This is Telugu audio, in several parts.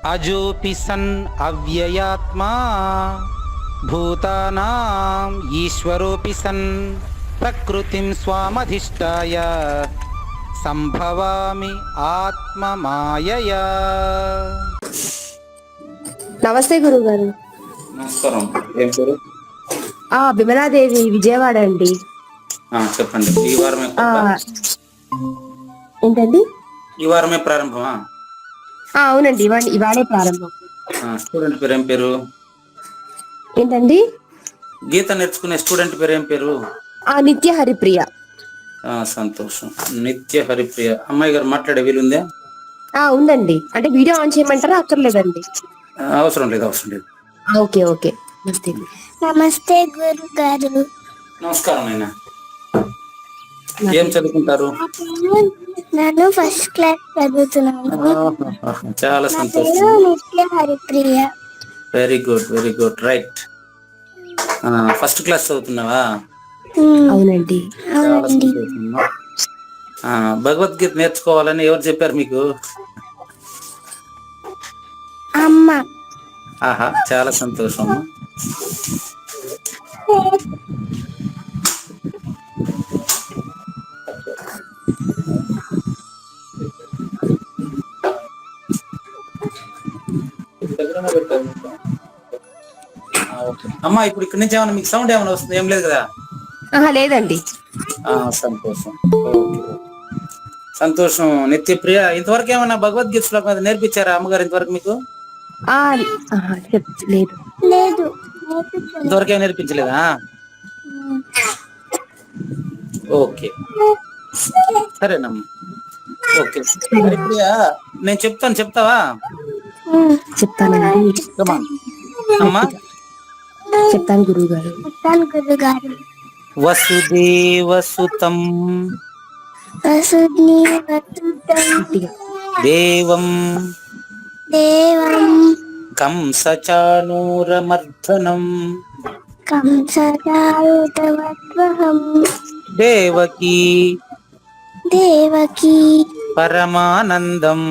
అజోపి సన్ అవ్యయాత్మా భూతానాం ఈశ్వరోపి సన్ ప్రకృతిం స్వామధిష్టాయ సంభవామి ఆత్మ మాయయా. నమస్తే గురువు గారు. నమస్కారం. ఏం పేరు? విమలాదేవి, విజయవాడ అండి. చెప్పండి. ఈ వారమే ఏంటండి? ఈ వారమే ప్రారంభమా? అవునండి, ఇవాళే ప్రారంభం. స్టూడెంట్ పేరు ఏం పేరు? ఏంటండి? గీత నేర్చుకునే స్టూడెంట్ పేరు ఏం పేరు? నిత్య హరిప్రియ. సంతోషం. నిత్య హరిప్రియ. అమ్మాయి గారు మాట్లాడే వీలుందా? ఉందండి. అంటే వీడియో ఆన్ చేయమంటారా? అక్కర్లేదండి. అవసరం లేదు, అవసరం లేదు. Okay okay. నమస్తే. నమస్తే గురు గారు. నమస్కారం అయినా. ఏం చదువుకుంటారు? నేను ఫస్ట్ క్లాస్ చదువుతున్నాను. చాలా సంతోషం. Nitya Haripriya. Very good, very good. Right. First class చదువుతున్నావా? అవునండి. చాలా సంతోషం. భగవద్గీత నేర్చుకోవాలని ఎవరు చెప్పారు మీకు? అమ్మ. ఆహా, చాలా సంతోషం. అమ్మా, ఇప్పుడు ఇక్కడి నుంచి ఏమైనా మీకు సౌండ్ ఏమైనా వస్తుంది? ఏం లేదు కదా? లేదండి. సంతోషం, సంతోషం. నిత్యప్రియ, ఇంతవరకు ఏమైనా భగవద్గీత శ్లోకం నేర్పించారా అమ్మగారు ఇంతవరకు మీకు? లేదు లేదు, ఇంతవరకు ఏమైనా నేర్పించలేదా? ఓకే, సరేనమ్మా. ఓకే హరిప్రియ, నేను చెప్తాను, చెప్తావా? చెప్తానండి. అమ్మా చెప్తాను గురువు గారు. వసుదేవసుతం దేవం కంసచానూరమర్దనం దేవకీ పరమానందం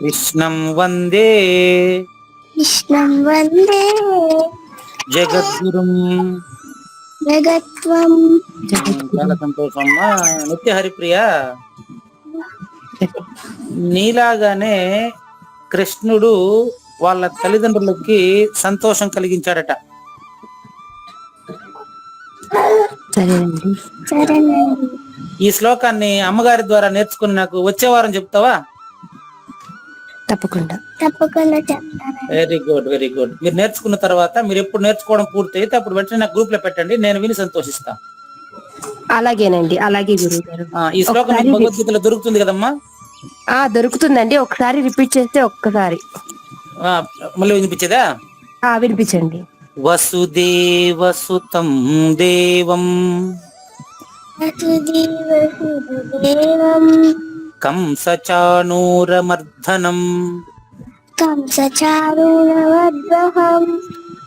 కృష్ణం వందే జగద్గురుం. చాలా సంతోషం. నిత్య హరిప్రియ, నీలాగానే కృష్ణుడు వాళ్ళ తల్లిదండ్రులకి సంతోషం కలిగించాడట. ఈ శ్లోకాన్ని అమ్మగారి ద్వారా నేర్చుకుని నాకు వచ్చే వారం చెప్తావా? తప్పకుండా చెప్తాను. Very good, very good. మీరు నేర్చుకున్న తర్వాత, మీరు ఎప్పుడు నేర్చుకోవడం పూర్తి అయితే అప్పుడు వెంటనే నాకు గ్రూప్ లో పెట్టండి, నేను విని సంతోషిస్తా. అలాగేనండి, అలాగే గురువు గారు. ఈ శ్లోకం భగవద్గీతలో దొరుకుతుంది కదమ్మా? దొరుకుతుందండి. ఒకసారి రిపీట్ చేస్తే ఒక్కసారి మళ్ళీ వినిపించేదా? వినిపించండి. వసుదేవసుతం దేవం కంసచానూరమర్దనం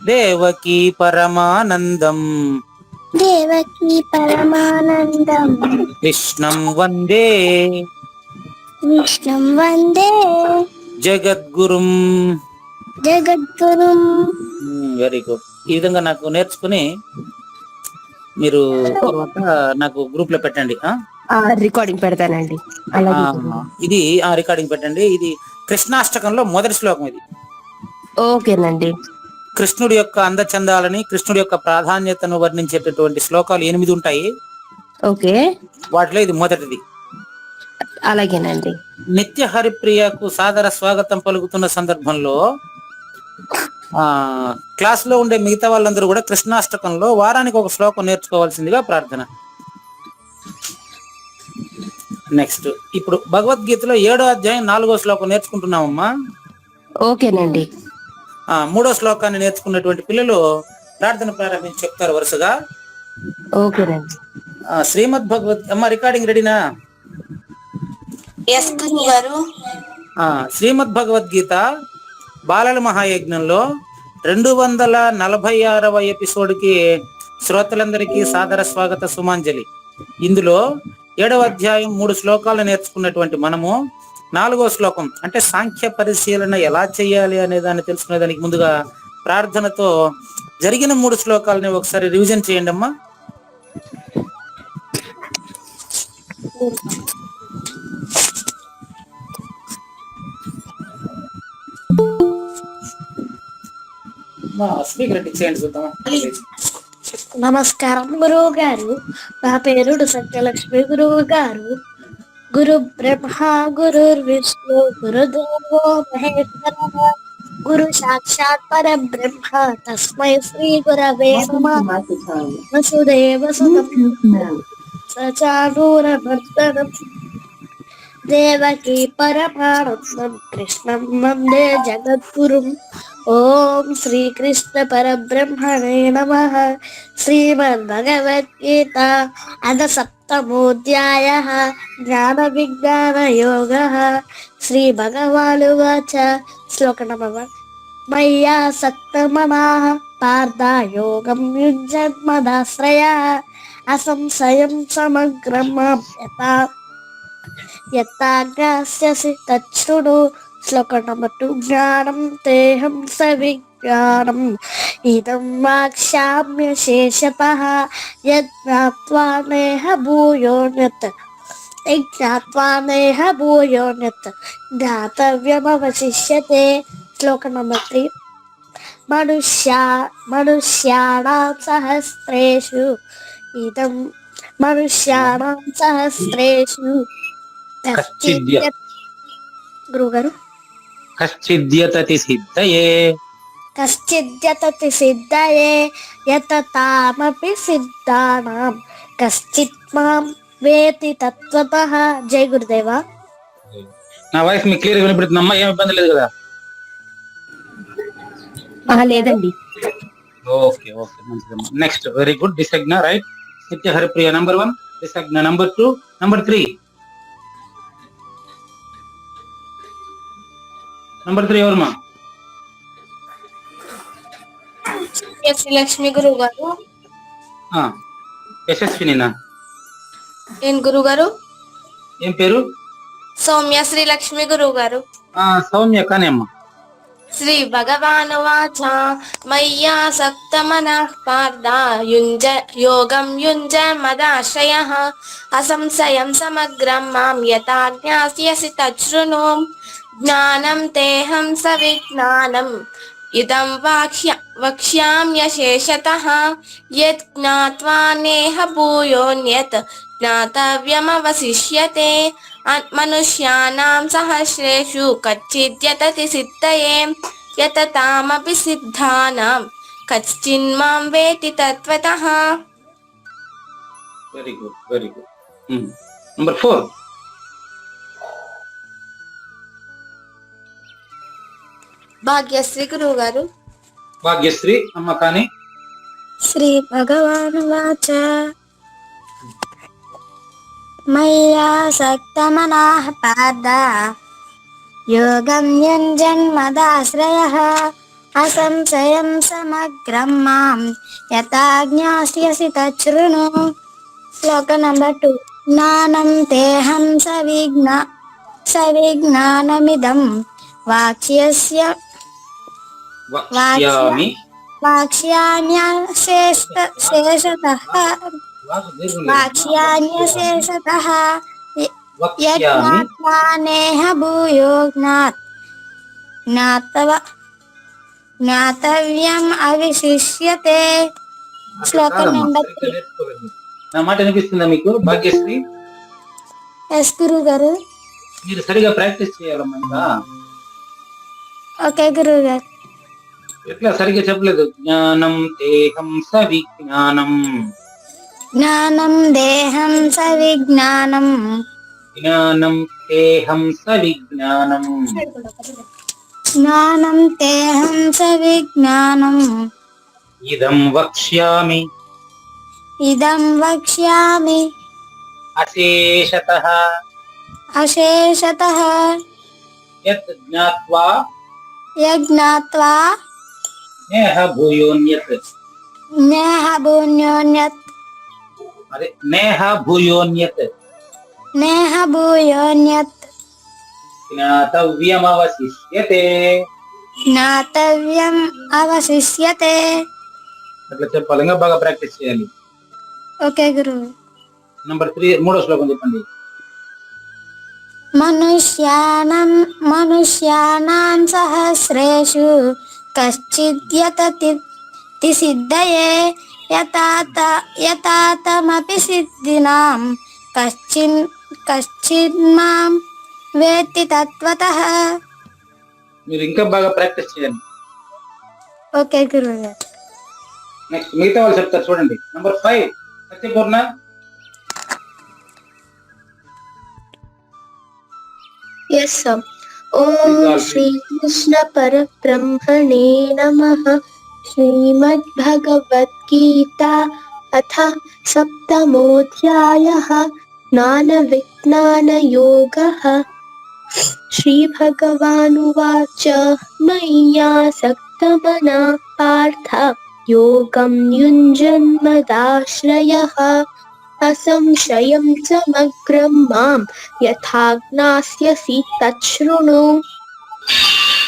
దేవకీ పరమానందం కృష్ణం వందే జగద్గురుం. Very good. ఈ విధంగా నాకు నేర్చుకుని మీరు తర్వాత నాకు గ్రూప్ లో పెట్టండి. రికార్డింగ్ పెడతానండి. ఇది రికార్డింగ్ పెట్టండి. ఇది కృష్ణాష్టకంలో మొదటి శ్లోకం. ఇది ఓకేనండి. కృష్ణుడి యొక్క అందచందాలని, కృష్ణుడి యొక్క ప్రాధాన్యతను వర్ణించేటటువంటి శ్లోకాలు 8 ఉంటాయి. ఓకే, వాటిలో ఇది మొదటిది. అలాగేనండి. నిత్య హరిప్రియకు సాదర స్వాగతం పలుకుతున్న సందర్భంలో క్లాస్ లో ఉండే మిగతా వాళ్ళందరూ కూడా కృష్ణాష్టకంలో వారానికి ఒక శ్లోకం నేర్చుకోవాల్సిందిగా ప్రార్థన. నెక్స్ట్, ఇప్పుడు భగవద్గీతలో 7వ అధ్యాయం 4వ శ్లోకం నేర్చుకుంటున్నామమ్మా. ఓకేనండి. 3వ శ్లోకాన్ని నేర్చుకున్నటువంటి పిల్లలు ప్రార్థన ప్రారంభించి చెప్తారు వరుసగా. ఓకేనండి. శ్రీమద్ భగవద్ అమ్మ, రికార్డింగ్ రెడీనా? శ్రీమద్ భగవద్గీత బాలల మహాయజ్ఞంలో 246వ ఎపిసోడ్కి శ్రోతలందరికీ సాదర స్వాగత సుమాంజలి. ఇందులో 7వ అధ్యాయం 3 శ్లోకాలను నేర్చుకున్నటువంటి మనము 4వ శ్లోకం అంటే సాంఖ్య పరిశీలన ఎలా చేయాలి అనే దాన్ని తెలుసుకునే దానికి ముందుగా ప్రార్థనతో జరిగిన 3 శ్లోకాలని ఒకసారి రివిజన్ చేయండి అమ్మా. నమస్కారం గురువు గారు. నా పేరు సత్యలక్ష్మి గురువు గారు. గురు బ్రహ్మ గురుర్ విష్ణు గురుదేవో మహేశ్వర గురు సాక్షాత్ పరబ్రహ్మ తస్మై శ్రీ గురవే నమః. వసుదేవ సుతం సచానూరమర్దనం దేవకీ పరమానందం కృష్ణం వందే జగద్గురుం. ఓం శ్రీకృష్ణ పరబ్రహ్మణే నమః. శ్రీమద్భగవద్గీత అథ సప్తమోऽధ్యాయః జ్ఞాన విజ్ఞాన యోగః. శ్రీ భగవానువాచ. శ్లోక నంబర్ 1. మయ్యా సక్తమనాః పార్థ యోగం యుజ్యన్మదాశ్రయः అసంశయం సమగ్రం మాం యథాజ్ఞాస్యసి తచ్ఛృణు. శ్లోక నంబర్ 2. జ్ఞానం తేహం సవిజ్ఞానం ఇదం వాక్ష్యామ్యశేషతః యజ్ఞాత్వా నేహ భూయోన్యత్ జ్ఞాతవ్యమవశిష్యతే. శ్లోక నంబర్ 3. మనుష్యాణాం సహస్రేషు ఇదం మనుష్యాణాం సహస్రేషు గురుగారు కశ్చిద్యతతి సిద్ధయే యతతామపి సిద్ధానాం కశ్చిత్ మాం వేతి తత్వతః. జై గురుదేవా. నా వాయిస్ మీకు క్లియర్ వినపడుతుందమ్మా? ఏం ఇబ్బంది లేదు కదా? లేదండి. ఓకే ఓకే మంచిదమ్మా. Next very good. Dishagna right. Nitya Haripriya number 1, Dishagna number 2, number 3. Number 3 ఎవరమ్మా? లక్ష్మి గురువు గారు. యశస్వినినా? ఏం గురువు గారు? ఏం పేరు? సౌమ్య శ్రీ లక్ష్మి గురువు గారు. సౌమ్య కానీ అమ్మా. శ్రీ భగవానువాచ. మయ్యా సక్తమనః పార్థ యోగం యుంజన్మదాశ్రయः అసంశయం సమగ్రం మాం యథా జ్ఞాస్యసి తచ్ఛృణు. జ్ఞానం తేహం సవిజ్ఞానం ఇదం వక్ష్యామ్యశేషతః యత్ జ్ఞాత్వా నేహ భూయోన్యత్ జ్ఞాతవ్యమవశిష్యతే. మనుష్యానాం సహస్రేషు కచ్చిద్యతతి సిద్ధయే యతతామపి సిద్ధానాం కచ్చిన్మాం వేతి తత్వతః. Very good very good. Number 4. Bhagyashri గురువు గారు. భాగ్యశ్రీ అమ్మ కానీ. శ్రీ భగవానువాచ. మయ్యా సక్తమనాః పార్థ యోగం యుంజన్మదాశ్రయः అసంశయం సమగ్రం మాం యథా జ్ఞాస్యసి తచ్ఛృణు. శ్లోక నంబర్ 2. జ్ఞానం తేహం సవిజ్ఞానమిదం వాక్ష్యాన్యశేషతః యజ్ఞాత్వా నేహ భూయో జ్ఞాతవ్యం అవిశిష్యతే. శ్లోక నంబర్ 3. నా మాట వినిపిస్తుందా మీకు భాగ్యశ్రీ? ఎస్ గురువు గారు. మీరు సరిగా ప్రాక్టీస్ చేయాలమ్మా. ఇంకా ఓకే గురువు గారు. ఎట్లా సరిగా చెప్పలేదు. జ్ఞానం దేహం సవిజ్ఞానం. జ్ఞానం దేహం సవిజ్ఞానం. జ్ఞానం దేహం సవిజ్ఞానం. జ్ఞానం తేహం సవిజ్ఞానం. ఇదం వక్ష్యామి. ఇదం వక్ష్యామి. అశేషతః. అశేషతః. యత్ జ్ఞాత్వా. యజ్ఞాత్వా. నేహ భూయోన్యత్. నేహ భూన్యోన్యత్. అదే నేహ భూయోన్యత్. నేహ భూయోన్యత్. జ్ఞాతవ్యమవశిష్యతే. జ్ఞాతవ్యం అవశిష్యతే. అట్లా చెప్పాలి, ఇంకా బాగా ప్రాక్టీస్ చేయాలి. ఓకే గురువు. నంబర్ 3, 3వ శ్లోకం చెప్పండి. మనుష్యానాం సహస్రేషు కశ్చిద్యతతి సిద్ధయే యతాతమపి సిద్ధినాం కశ్చిన్మాం వేత్తి తత్వతః. మీరు ఇంకా బాగా ప్రాక్టీస్ చేయాలి. ఓకే గురువు గారు. నెక్స్ట్ మిగతా వాళ్ళు చెప్తారు చూడండి. Number 5 సత్యపూర్ణ. Yes, sir. Om Shri Krishna Parabrahmane Namaha. Srimad Bhagavad Gita Atha Saptamodhyayah Jnana Vijnana Yogah. Shri Bhagavanuvacha Maya Saktamana Partha Yogam Yunjanmadashrayah असंशयं समग्रं मां यथा ज्ञास्यसि तच्छृणु.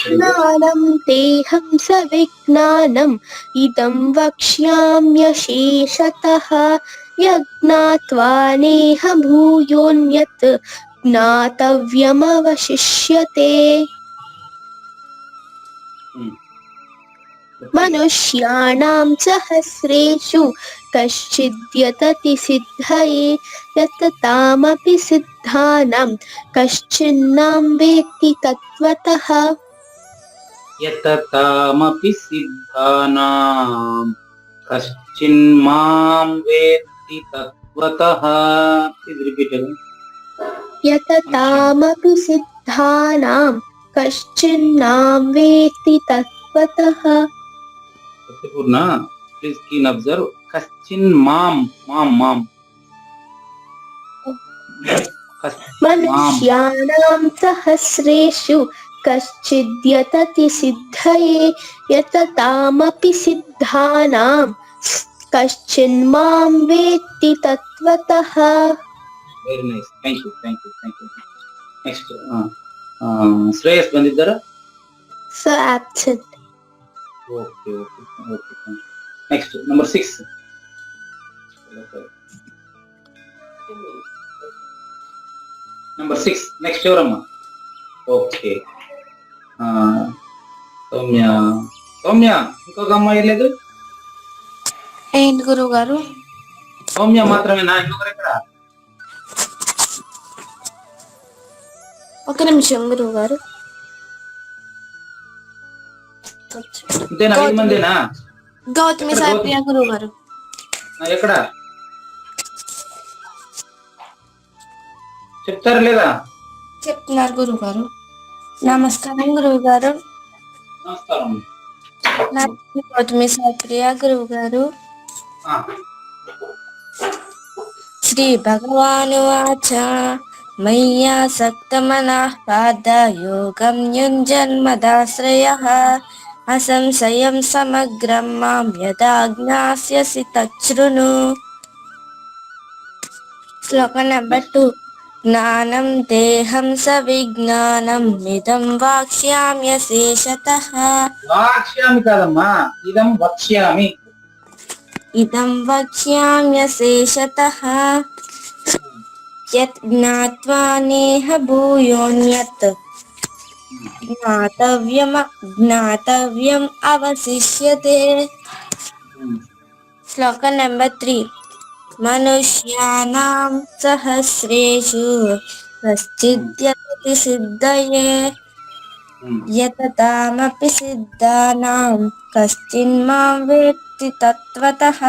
ज्ञानं तेऽहं सविज्ञानम् इदं वक्ष्याम्यशेषतः यज्ञात्वा नेह भूयोऽन्यत् ज्ञातव्यमवशिष्यते. मनुष्याणां सहस्रेषु कश्चिद्यतति सिद्धये यततामपि सिद्धानां कश्चिन्नां वेत्ति तत्त्वतः. యతతామపి సిద్ధానాం కశ్చిన్మాం వేత్తి తత్వతః. ఇది రిపీట్. यततामपि सिद्धानां कश्चिन्नां वेत्ति तत्त्वतः. సత్యపూర్ణ ప్లీజ్ కీన్ అబ్జర్వ్. కశ్చిన్ మాం మాం మాం. मनुष्याणां सहस्रेषु कश्चिद्यतति सिद्धये यततामपि सिद्धानां कश्चिन्मां वेत्ति तत्त्वतः. Very nice. Thank you. Next Shreyas బందిద్దరా? So absent. Okay. Next number 6. Number 6 next ఎవరమ్మా? ఓకే సౌమ్య ఇంకొక అమ్మాయి లేదు? ఏంటి గురువు గారు? సౌమ్య మాత్రమేనా? ఇంకొకరు ఎక్కడ? ఒక నిమిషం గురువు గారు. ఇంతేనా? 5 మందేనా? గౌతమి సాయిప్రియ గురువు గారు. ఎక్కడ చెప్తారా లేదా? చెప్తున్నారు గురువు గారు. నమస్కారం గురువు గారు. నమస్కారం. గౌతమి సాయిప్రియ గురువు గారు. శ్రీ భగవానువాచ మయ్యాసక్తమనః పార్థ యోగం యుంజన్మదాశ్రయః అసంశయం సమగ్రం మాం యదా జ్ఞాస్యసి తచ్ఛృణు. శ్లోకం నెంబర్ 2. జ్ఞానం దేహం సవిజ్ఞానం ఇదం వాక్ష్యామ్యశేషతః. వాక్ష్యామి కాదమ్మా, ఇదం వక్ష్యామి. ఇదం వక్ష్యామ్యశేషతః యత్ జ్ఞాత్వా నేహ భూయోన్యత్ జ్ఞాతవ్యం అవశిష్యతే. శ్లోకం నెంబర్ 3. మనుష్యానాం సహస్రేషు కశ్చిద్యతతి సిద్ధయే యతతామపి సిద్ధానాం కశ్చిన్మాం వేత్తి తత్వతః.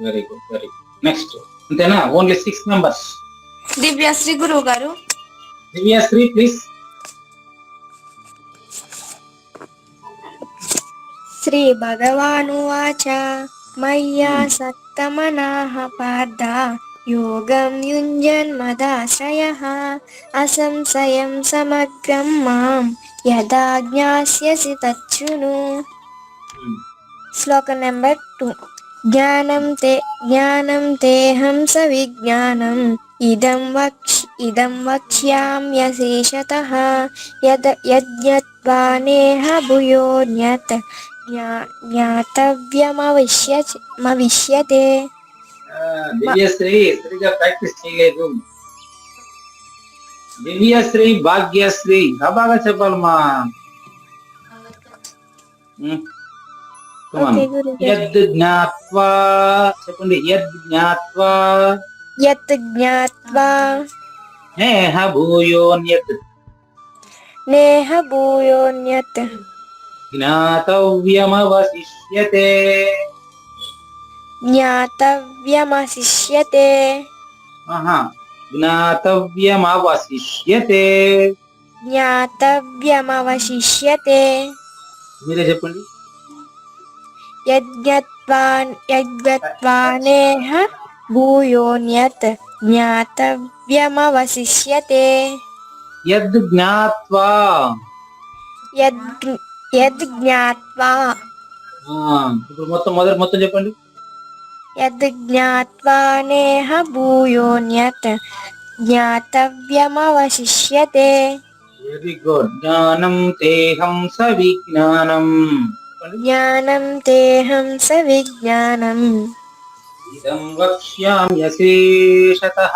Very good. నెక్స్ట్ అంతేనా? Only 6 members. దివ్యశ్రీ గురువు గారు. దివ్యశ్రీ ప్లీజ్. శ్రీ భగవానువాచ మయ్యాసక్తమనః పార్థ యోగం యుంజన్మదాశ్రయః అసంశయం సమగ్రం మాం యదా జ్ఞాస్యసి తచ్ఛృణు. శ్లోకం నెంబర్ 2. జ్ఞానం తేహం సవిజ్ఞానం इदं वक्ष्याम्यशेषतः यज्ञत्वा नेह भूयोऽन्यत् ज्ञातव्यमविष्यते దివ్యశ్రీ సరిగా ప్రాక్టీస్ చేయలేదు. దివ్యశ్రీ, భాగ్యశ్రీ బాగా చెప్పాలమ్మా. Okay, Guruji. యద్ జ్ఞాత్వా చెప్పండి. యద్ జ్ఞాత్వా यत् ज्ञात्वा నేహ భూయోన్యత్ नेह भूयोऽन्यत् జ్ఞాతవ్యమవశిష్యతే. ज्ञातव्यमशिष्यते జ్ఞాతవ్యమవశిష్యతే. ज्ञातव्यमवशिष्यते మీరే చెప్పండి. यज्ञत्वा नेह भूयोऽन्यत् ज्ञातव्यमवशिष्यते యద్ జ్ఞాత్వా यद् ज्ञात्वा ఇప్పుడు మొత్తం చెప్పండి. यद् ज्ञात्वा नेह भूयोऽन्यत् ज्ञातव्यमवशिष्यते వెరీ గుడ్. జ్ఞానం తేహం సవిజ్ఞానం. ज्ञानं तेऽहं सविज्ञानम् ఇదం వక్ష్యామ్యశేషతః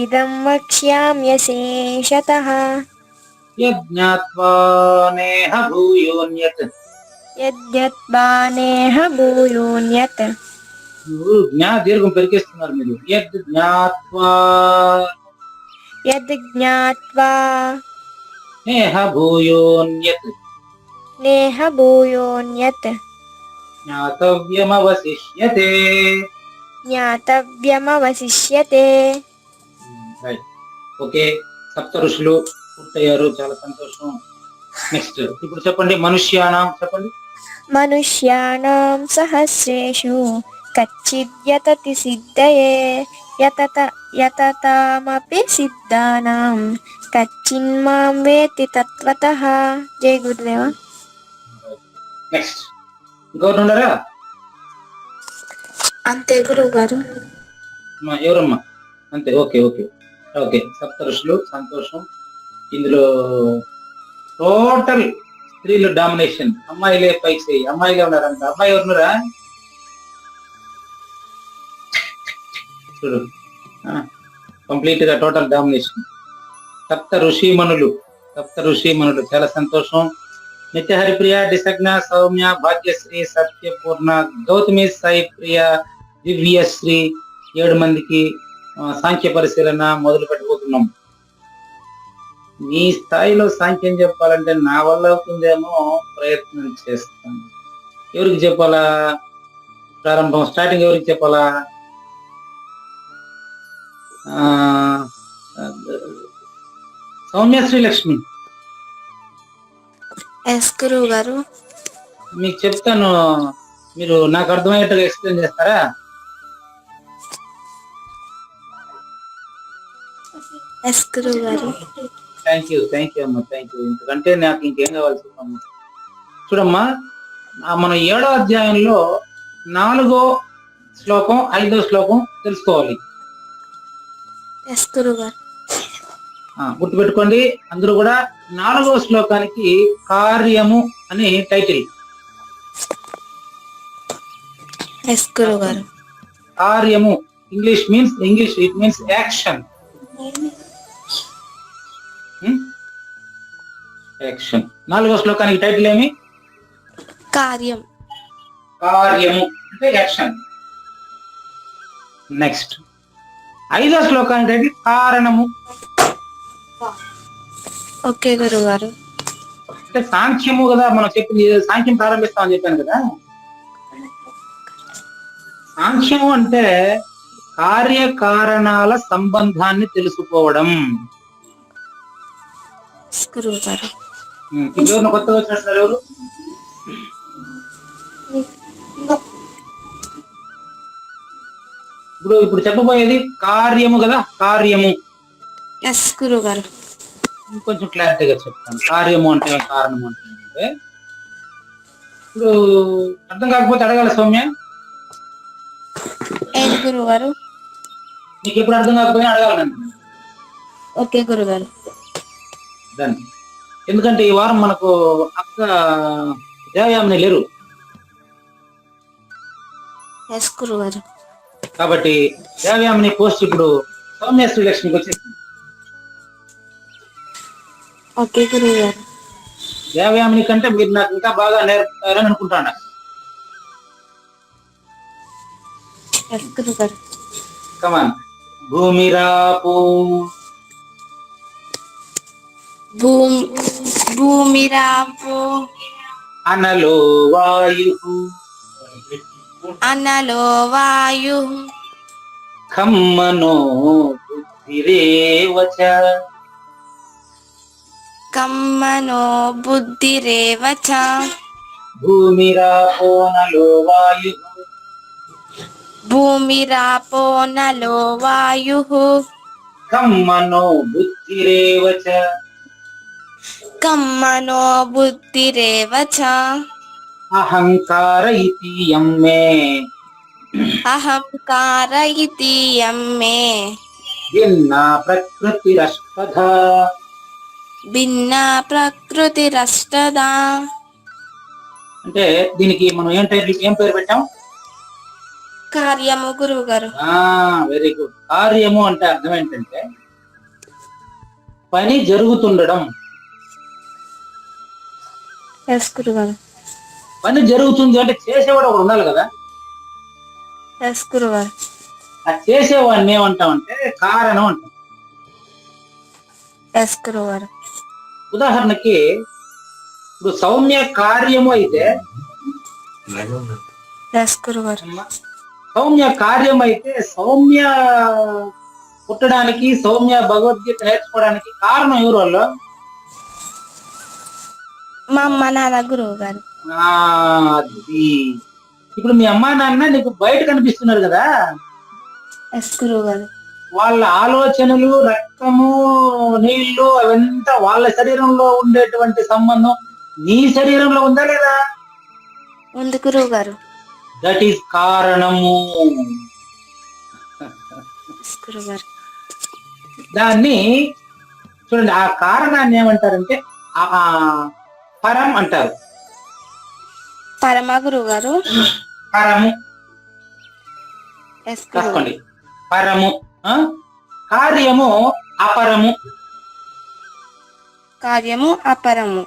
इदं वक्ष्याम्यशेषतः యజ్ఞాత్వా నేహ భూయోన్యత్. यद्यत्वा नेह भूयोऽन्यत् దీర్ఘం పెరికేస్తున్నారు మీరు. యద్ జ్ఞాత్వా यद् ज्ञात्वा నేహ భూయోన్యత్ नेह भूयोऽन्यत् జ్ఞాతవ్యమవశిష్యతే. ज्ञातव्यमवशिष्यते రైట్. ఓకే, సప్త ఋషులు పూర్తయ్యారు, చాలా సంతోషం. నెక్స్ట్ ఇప్పుడు చెప్పండి. మనుష్యానాం చెప్పండి. मनुष्याणां सहस्रेषु कच्चिद्यतति सिद्धये यततामपि सिद्धानां कच्चिन्मां वेत्ति तत्त्वतः जय गुरुदेव నెక్స్ట్ ఇంకొకటి ఉన్నారా? అంతే గురువు గారు ఎవరమ్మా? అంతే. Okay okay okay. సప్త ఋషులు సంతోషం. ఇందులో టోటల్ స్త్రీలు డామినేషన్. అమ్మాయిలే పైకి అమ్మాయిలే ఉన్నారంట. అమ్మాయి ఎవరున్నారా? చూడు, కంప్లీట్ గా టోటల్ డామినేషన్. సప్త ఋషిమణులు చాలా సంతోషం. నిత్య హరిప్రియ, డిసగ్న, సౌమ్య, భాగ్యశ్రీ, సత్యపూర్ణ, గౌతమి, సాయి ప్రియ, దివ్యశ్రీ 7 మందికి సాంఖ్య పరిశీలన మొదలు పెట్టబోతున్నాం. మీ స్థాయిలో సాంఖ్యం చెప్పాలంటే నా వల్ల అవుతుందేమో, ప్రయత్నం చేస్తాను. ఎవరికి చెప్పాలా? ప్రారంభం స్టార్టింగ్ ఎవరికి చెప్పాలా? సౌమ్యశ్రీ లక్ష్మి, ఎస్ గురువు గారు మీకు చెప్తాను, మీరు నాకు అర్థమయ్యేట్టుగా ఎక్స్ప్లెయిన్ చేస్తారా? ఎస్ గురువు గారు థ్యాంక్ యూ అమ్మా, థ్యాంక్ యూ. ఎందుకంటే నాకు ఇంకేం కావాలి చెప్పమ్మా. చూడమ్మా, మనం 7వ అధ్యాయంలో 4వ శ్లోకం 5వ శ్లోకం తెలుసుకోవాలి. ఎస్ గురువు గారు గుర్తుపెట్టుకోండి. అందరూ కూడా 4వ శ్లోకానికి కార్యము అని టైటిల్. ఎస్ గురువు గారు కార్యము English it means action. Action. 4వ శ్లోకానికి టైటిల్ ఏమి? కార్యం కార్యము అంటే యాక్షన్. నెక్స్ట్ 5వ శ్లోకానికి టైటిల్ కారణము. ఓకే గురువు గారు అంటే సాంఖ్యము కదా, మనం చెప్పింది సాంఖ్యం ప్రారంభిస్తామని చెప్పాను కదా. సాంఖ్యము అంటే కార్యకారణాల సంబంధాన్ని తెలుసుకోవడం. గురువు గారు ఎవరు కొత్తగా వచ్చినట్టున్నారు? ఎవరు? ఇప్పుడు చెప్పబోయేది కార్యము కదా. కార్యము ఎస్ గురువు గారు కొంచెం క్లారిటీగా చెప్తాను. కార్యము అంటే కారణము అంటే ఇప్పుడు అర్థం కాకపోతే అడగాలి సౌమ్య. ఏంటి గురువు గారు? నీకు ఎప్పుడు అర్థం కాకపోయినా అడగాలి నన్ను. ఓకే గురుగారు. దాన్ని ఎందుకంటే ఈ వారం మనకు అక్క దేవయామిని లేరు ఎస్ గురుగారు. కాబట్టి దేవయామిని పోస్ట్ ఇప్పుడు సౌమ్య శ్రీలక్ష్మికి వచ్చేసింది. ఓకే గురుగారు. దేవయామిని కంటే మీరు నాకు ఇంకా బాగా నేర్పుతారని అనుకుంటాను. ఎస్ గురుగారు. కమాన్. భూమిరాపు భూమిరాపు అనలో వాయు అనలో వాయు ఖమ్మనో బుద్ధిరేవచ కమ్మనో బుద్ధిరేవచ భూమిరాపో నలో వాయు భూమిరాపో నలో వాయు ఖమ్మనో బుద్ధిరేవచ కమ్మనో బుద్ధిరేవచ అహంకార ఇతి యమ్మే అహంకార ఇతి యమ్మే భిన్న ప్రకృతిరష్టధ భిన్న ప్రకృతిరష్టదా. అంటే దీనికి మనం ఏం పేరు పెట్టాం? కార్యము గురువు గారు. Very good. కార్యము అంటే అర్థం ఏంటంటే పని జరుగుతుండడం. ఎస్ గురుగారు. పని జరుగుతుంది అంటే చేసేవాడు ఒకడు ఉండాలి కదా. ఎస్ గురుగారు. ఆ చేసేవాడిని ఏమంటామంటే కారణం అంటాం. ఎస్ గురుగారు. ఉదాహరణకి ఇప్పుడు సౌమ్య కార్యము అయితే, ఎస్ గురుగారు. సౌమ్య కార్యం అయితే సౌమ్య పుట్టడానికి, సౌమ్య భగవద్గీత నేర్చుకోవడానికి కారణం ఎవరు వాళ్ళు? మా అమ్మ నాన్న గురువు గారు. అది ఇప్పుడు మీ అమ్మా నాన్న నీకు బయట కనిపిస్తున్నారు కదా, ఎస్ గురువు గారు. వాళ్ళ ఆలోచనలు, రక్తము, నీళ్లు అవంతా వాళ్ళ శరీరంలో ఉండేటువంటి సంబంధం నీ శరీరంలో ఉందా లేదా? ఉంది గురువు గారు. దట్ ఈస్ కారణము. ఎస్ గురువు గారు. దాన్ని చూడండి, ఆ కారణాన్ని ఏమంటారంటే పరం అంటారు. పరమ గురువు గారు. పరము ఎస్ గురువు గారు. రాసుకోండి. పరము. కార్యము అపరము. కార్యము అపరము.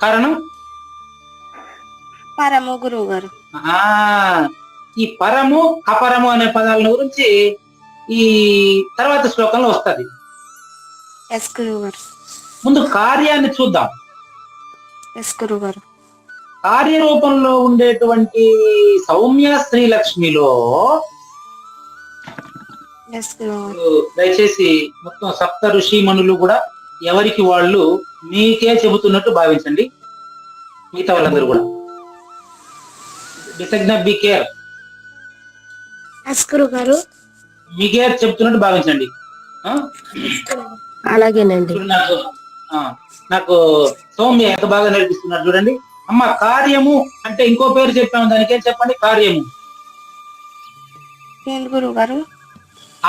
కారణం పరము గురువు గారు. ఈ పరము అపరము అనే పదాల గురించి ఈ తర్వాత శ్లోకంలో వస్తుంది. ఎస్ గురువు గారు. ముందు కార్యాన్ని చూద్దాం. ఎస్ గురువు గారు. కార్యరూపంలో ఉండేటువంటి సౌమ్య శ్రీలక్ష్మిలో ఎస్ గురువు గారు. దయచేసి మొత్తం సప్త ఋషి మనులు కూడా ఎవరికి వాళ్ళు మీకే చెబుతున్నట్టు భావించండి. మిగతా వాళ్ళందరూ కూడా బి కేర్. ఎస్ గురువు గారు. మీకే చెబుతున్నట్టు భావించండి. అలాగేనండి. ఇప్పుడు నాకు సౌమ్య ఎంత బాగా నేర్పిస్తున్నారు చూడండి. అమ్మ కార్యము అంటే ఇంకో పేరు చెప్పాము, దానికి ఏం చెప్పండి? కార్యము. ఏంటి గురువు గారు?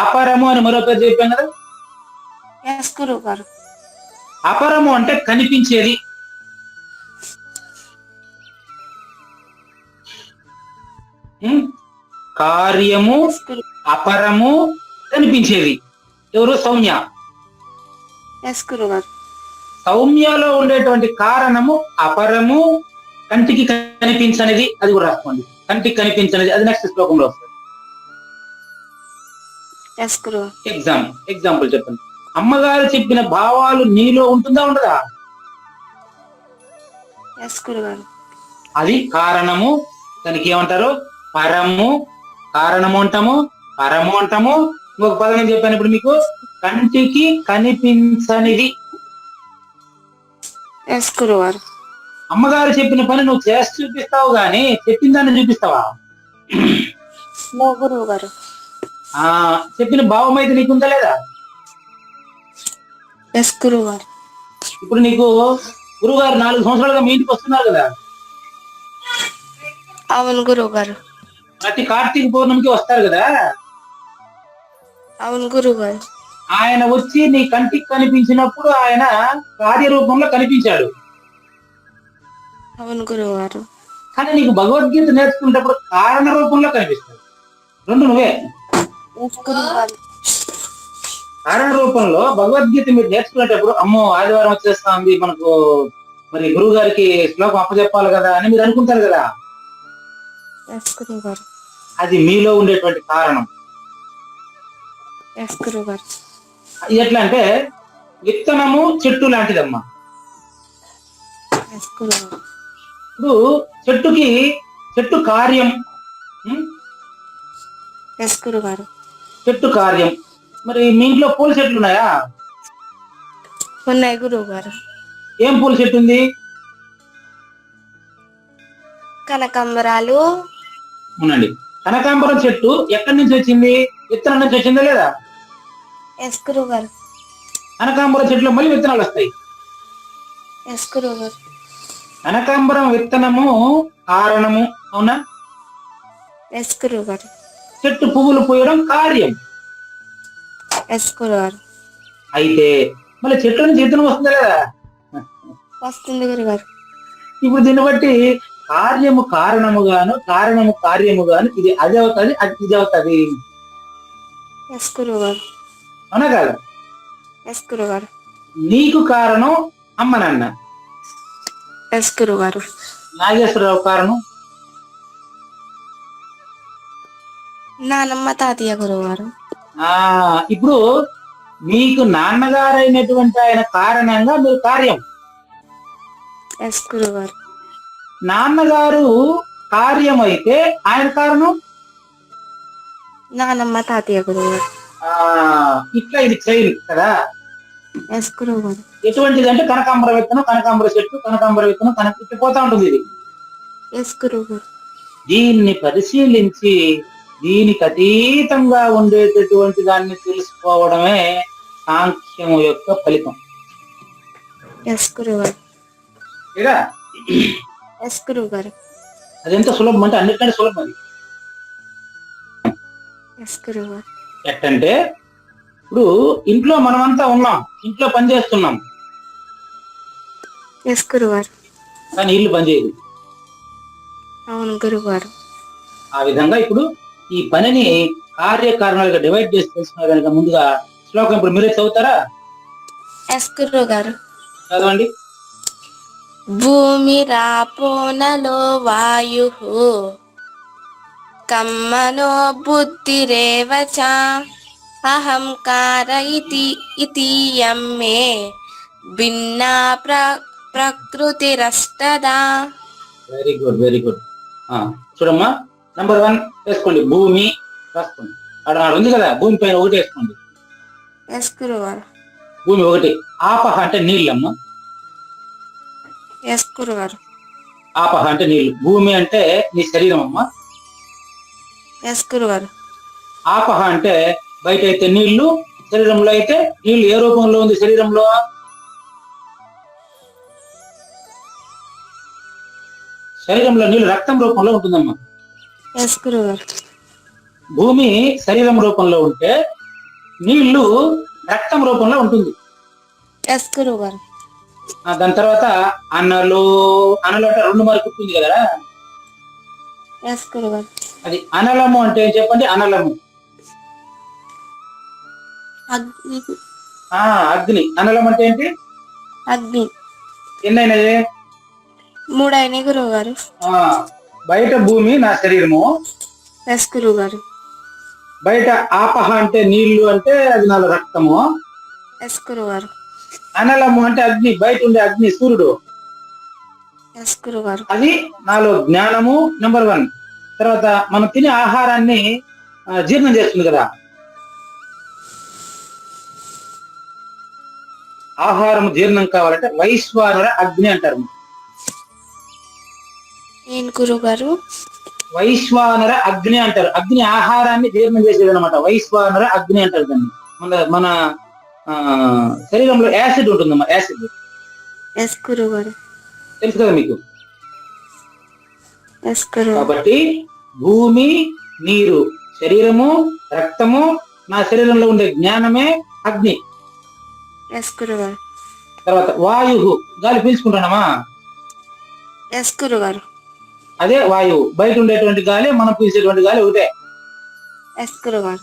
అపరము అని మరో పేరు చెప్పాం కదా. ఎస్ గురువు గారు. అపరము అంటే కనిపించేది. కార్యము అపరము కనిపించేది. ఎవరు? సౌమ్య. ఎస్ గురువు గారు. సౌమ్యలో ఉండేటువంటి కారణము అపరము, కంటికి కనిపించనిది. అది కూడా రాసుకోండి. కంటికి కనిపించనిది అది నెక్స్ట్ శ్లోకంలో వస్తుంది. ఎస్ గురువు. ఎగ్జాంపుల్ చెప్పండి. అమ్మగారు చెప్పిన భావాలు నీలో ఉంటుందా ఉండదా? ఎస్ గురువు గారు. అది కారణము. దానికి ఏమంటారు? పరము. కారణము అంటాము, పరము అంటాము. ఇంకొక పదం ఏం చెప్పాను ఇప్పుడు మీకు? కంటికి కనిపించనిది. ఎస్ గురువు గారు. అమ్మగారు చెప్పిన పని నువ్వు చేసి చూపిస్తావు గాని చెప్పిన దాన్ని చూపిస్తావా? నో గురువు గారు. చెప్పిన భావం అయితే నీకుందా లేదా? ఎస్ గురువు గారు. ఇప్పుడు నీకు గురువు గారు 4 సంవత్సరాలుగా మీ ఇంటికి వస్తున్నారు కదా. అవును గురువు గారు. ప్రతి కార్తీక పౌర్ణమికి వస్తారు కదా. అవును గురుగారు. ఆయన వచ్చి నీ కంటికి కనిపించినప్పుడు ఆయన కార్యరూపంలో కనిపించాడు. అవును గురుగారు. కానీ నీకు భగవద్గీత నేర్చుకునేటప్పుడు కారణ రూపంలో కనిపిస్తాడు. రెండు నువ్వే. ఎస్ గురుగారు. కారణ రూపంలో భగవద్గీత మీరు నేర్చుకునేటప్పుడు అమ్మో ఆదివారం వచ్చేస్తా ఉంది, మనకు మరి గురువు గారికి శ్లోకం అప్పచెప్పాలి కదా అని మీరు అనుకుంటారు కదా. ఎస్ గురుగారు. అది మీలో ఉండేటువంటి కారణం. ఎస్ గురుగారు. ఇది ఎట్లా అంటే విత్తనము చెట్టు లాంటిదమ్మా. ఎస్ గురుగారు. ఇప్పుడు చెట్టు కార్యం, ఎస్ గురుగారు. చెట్టు కార్యం. మరి మీ ఇంట్లో పూల చెట్లు ఉన్నాయా? ఉన్నాయి గురుగారు. ఏం పూల చెట్టు ఉంది? కనకాంబరాలు. అవునండి. కనకాంబరం చెట్టు ఎక్కడి నుంచి వచ్చింది? విత్తనం నుంచి వచ్చిందా లేదా? ఎస్ గురుగారు. కనకాంబరం చెట్టులో మళ్ళీ విత్తనాలు వస్తాయి. ఎస్ గురుగారు. కనకాంబరం విత్తనము కారణము, అవునా? ఎస్ గురుగారు. చెట్టు పువ్వులు పూయడం కార్యం. ఎస్ గురుగారు. అయితే మళ్ళీ చెట్ల నుంచి విత్తనం వస్తుందా లేదా? వస్తుంది గురుగారు. ఇప్పుడు దీన్ని బట్టి కార్యము కారణముగాను, కారణము కార్యముగాను, ఇది అది అవుతుంది, అది ఇది అవుతుంది. ఎస్ గురుగారు. అవునా కాదు? ఎస్ గురుగారు. నీకు కారణం అమ్మ నాన్న. ఎస్ గురుగారు. నాగేశ్వరరావు కారణం నానమ్మ తాతయ్య గురుగారు. ఇప్పుడు మీకు నాన్నగారైనటువంటి ఆయన కారణంగా మీరు కార్యం. ఎస్ గురుగారు. నాన్నగారు కార్యం అయితే ఆయన కారణం నానమ్మ తాతయ్య గురుగారు. ఇట్లా ఇది చైన్ కదా. ఎస్ గురుగారు. ఎటువంటిది అంటే కనకాంబర విత్తనం, కనకాంబర చెట్టు, కనకాంబర విత్తనం ఇట్లా పోతా ఉంటుంది ఇది. ఎస్ గురుగారు. దీన్ని పరిశీలించి దీనికి అతీతంగా ఉండేటటువంటి దాన్ని తెలుసుకోవడమే సాంఖ్యం యొక్క ఫలితం. ఎస్ గురుగారు. లేదా? ఎస్ గురుగారు. అదెంత సులభం అంటే అన్నిటికంటే సులభం అది. ఎస్ గురుగారు. ఎట్టంటే ఇప్పుడు ఇంట్లో మనమంతా ఉన్నాం, ఇంట్లో పని చేస్తున్నాం, ఎస్ గురుగారు. కానీ ఇల్లు పనిచేయదు. అవును గురుగారు. ఆ విధంగా ఇప్పుడు ఈ పనిని కార్యకారణాలుగా డివైడ్ చేసి తెలుసుకున్నారు కనుక ముందుగా శ్లోకం ఇప్పుడు మీరే చదువుతారా? ఎస్ గురుగారు. చదవండి. భూమిరాపో నలో వాయు కమ్మనో బుద్ధిరేవ చ అహంకార ఇతీయం మే భిన్నా ప్రకృతిరష్టదా. Very good, very good. చూడమ్మా, నంబర్ 1 వేసుకోండి. భూమి రాసుకోండి. ఆడ ఉంది కదా, భూమి పైన 1 వేసుకోండి. ఎస్ గురుగారు. భూమి 1. ఆపహ అంటే నీళ్ళమ్మా. ఎస్ గురుగారు. ఆపహ అంటే నీళ్లు. భూమి అంటే నీ శరీరం అమ్మా. ఎస్ గురుగారు. ఆపహ అంటే బయట అయితే నీళ్లు, శరీరంలో అయితే నీళ్లు. ఏ రూపంలో ఉంది శరీరంలో? శరీరంలో నీళ్లు రక్తం రూపంలో ఉంటుందమ్మా. ఎస్ గురుగారు. భూమి శరీరం రూపంలో ఉంటే నీళ్లు రక్తం రూపంలో ఉంటుంది. ఎస్ గురుగారు. దాని తర్వాత అన్నలు అంటే 2 మార్కు ఉంటుంది కదా. ఎస్ గురుగారు. అది అనలము అంటే ఏం చెప్పండి? అనలము అగ్ని. అగ్ని. అనలం అంటే ఏంటి? అగ్ని. ఎన్నైనది? 3 అయినాయి గురుగారు. బయట భూమి నా శరీరము. ఎస్ గురుగారు. బయట ఆపహ అంటే నీళ్లు, అంటే అది నాలో రక్తము. ఎస్ గురుగారు. అనలము అంటే అగ్ని, బయట ఉండే అగ్ని సూర్యుడు. ఎస్ గురుగారు. అది నాలో జ్ఞానము. నెంబర్ 1. తర్వాత మనం తినే ఆహారాన్ని జీర్ణం చేస్తుంది కదా. ఆహారం జీర్ణం కావాలంటే వైశ్వానర అగ్ని అంటారు. ఏం గురుగారు? వైశ్వానర అగ్ని అంటారు. అగ్ని ఆహారాన్ని జీర్ణం చేసేది అనమాట. వైశ్వానర అగ్ని అంటారు దాన్ని. మన శరీరంలో యాసిడ్ ఉంటుందమ్మా, యాసిడ్. ఎస్ గురుగారు. తెలుసు కదా మీకు. ఎస్ గురుగారు. కాబట్టి భూమి, నీరు, శరీరము, రక్తము, నా శరీరంలో ఉండే జ్ఞానమే అగ్ని. ఎస్ గురుగారు. తర్వాత వాయువు, గాలి పీల్చుకుంటున్నామా, ఎస్ గురుగారు. అదే వాయువు. బయట ఉండేటువంటి గాలి, మనం పీల్చేటువంటి గాలి ఒకటే. ఎస్ గురుగారు.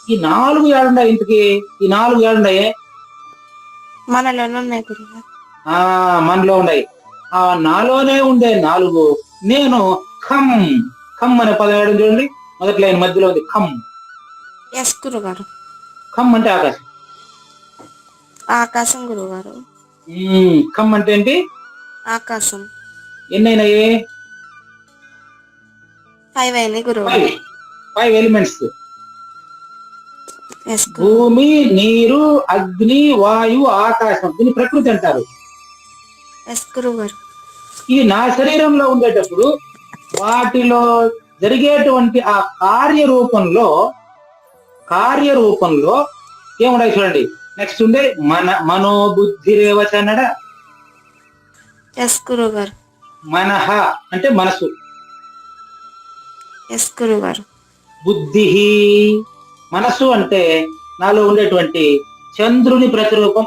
ఈ 4 ఏడున్నాయి ఇంతకి? ఈ 4 ఏడున్నాయి? మనలోనే ఉన్నాయి గురుగారు. మనలో ఉన్నాయి. నాలోనే ఉండే 4 నేను ఖమ్. ఖమ్ అనే పదం వేయడం చూడండి, మొదటి లైన్ మధ్యలో ఉంది ఖమ్. ఎస్ గురుగారు. ఖమ్ అంటే ఆకాశం. ఆకాశం గురుగారు. ఖమ్ అంటే ఏంటి? ఆకాశం. ఎన్నైనాయి? 5 అయినాయి గురుగారు. 5 ఎలిమెంట్స్. ఎస్ భూమి, నీరు, అగ్ని, వాయువు, ఆకాశం. దీన్ని ప్రకృతి అంటారు. ఎస్ గురుగారు. ఇది నా శరీరంలో ఉండేటప్పుడు వాటిలో జరిగేటువంటి ఆ కార్యరూపంలో ఏముండాయి చూడండి. నెక్స్ట్ ఉండే మనోబుద్ధి రేవచ అన్నాడా? ఎస్ గురుగారు. మనహ అంటే మనసు. ఎస్ గురుగారు. బుద్ధి, మనసు అంటే నాలో ఉండేటువంటి చంద్రుని ప్రతిరూపం.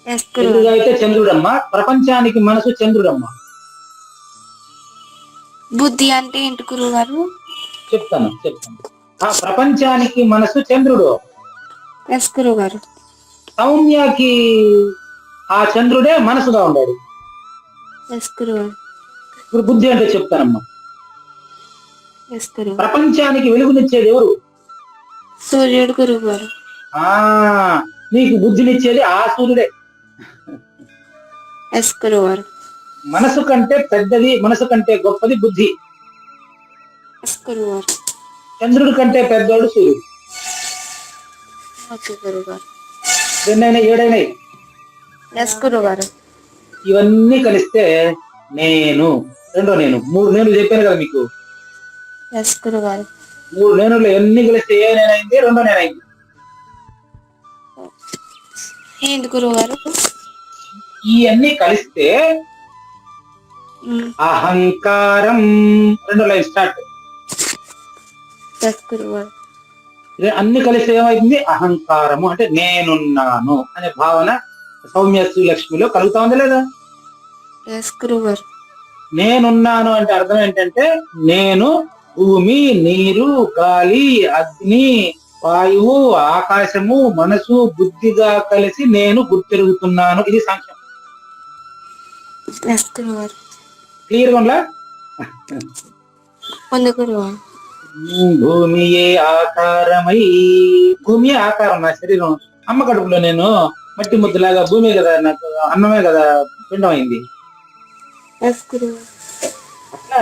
ఎస్ చంద్రుడు గురుగారు. అయితే చంద్రుడమ్మ, ప్రపంచానికి మనసు చంద్రుడమ్మ. బుద్ధి అంటే ఏంటి గురుగారు? చెప్తాను. ఆ ప్రపంచానికి మనసు చంద్రుడు. ఎస్ గురుగారు. సౌమ్యకి ఆ చంద్రుడే మనసుగా ఉన్నాడు. ఎస్ గురుగారు. ఇప్పుడు బుద్ధి అంటే చెప్తానమ్మా. ఎస్ గురుగారు. ప్రపంచానికి వెలుగునిచ్చేది ఎవరు? సూర్యుడు గురుగారు. నీకు బుద్ధినిచ్చేది ఆ సూర్యుడే. ఎస్ గురుగారు. మనసు కంటే పెద్దది, మనసు కంటే గొప్పది బుద్ధి. ఎస్ గురుగారు. చంద్రుడి కంటే పెద్దోడు సూర్యుడు. ఓకే గురుగారు. 2 అయినాయి, 7 అయినాయి. ఎస్ గురుగారు. ఇవన్నీ కలిస్తే నేను, రెండో నేను. 3 నేను చెప్పాను కదా మీకు. ఎస్ గురుగారు. 3 నేనులు ఎన్ని కలిస్తే ఏ నేనైంది? రెండో నేనైంది. ఏంటి గురుగారు? ఇవన్నీ కలిస్తే అహంకారం. రెండో లైన్ స్టార్ట్. ఎస్ గురుగారు. అన్ని కలిసి ఏమైంది? అహంకారము అంటే నేనున్నాను అనే భావన సౌమ్య శ్రీలక్ష్మిలో కలుగుతా ఉంది లేదా? ఎస్ గురుగారు. నేనున్నాను అంటే అర్థం ఏంటంటే నేను భూమి, నీరు, గాలి, అగ్ని, వాయువు, ఆకాశము, మనసు, బుద్ధిగా కలిసి నేను గుర్తిరుగుతున్నాను. ఇది సాంఖ్యం. ఎస్ గురుగారు. క్లియర్గా ఉందా? ఉంది గురుగారు. భూమియే ఆకారమై, భూమియే ఆకారం నా శరీరం. అమ్మ కడుపులో నేను మట్టి ముద్దలాగా భూమి కదా, నాకు అన్నమే కదా పిండం అయింది. ఎస్ గురుగారు. అట్లా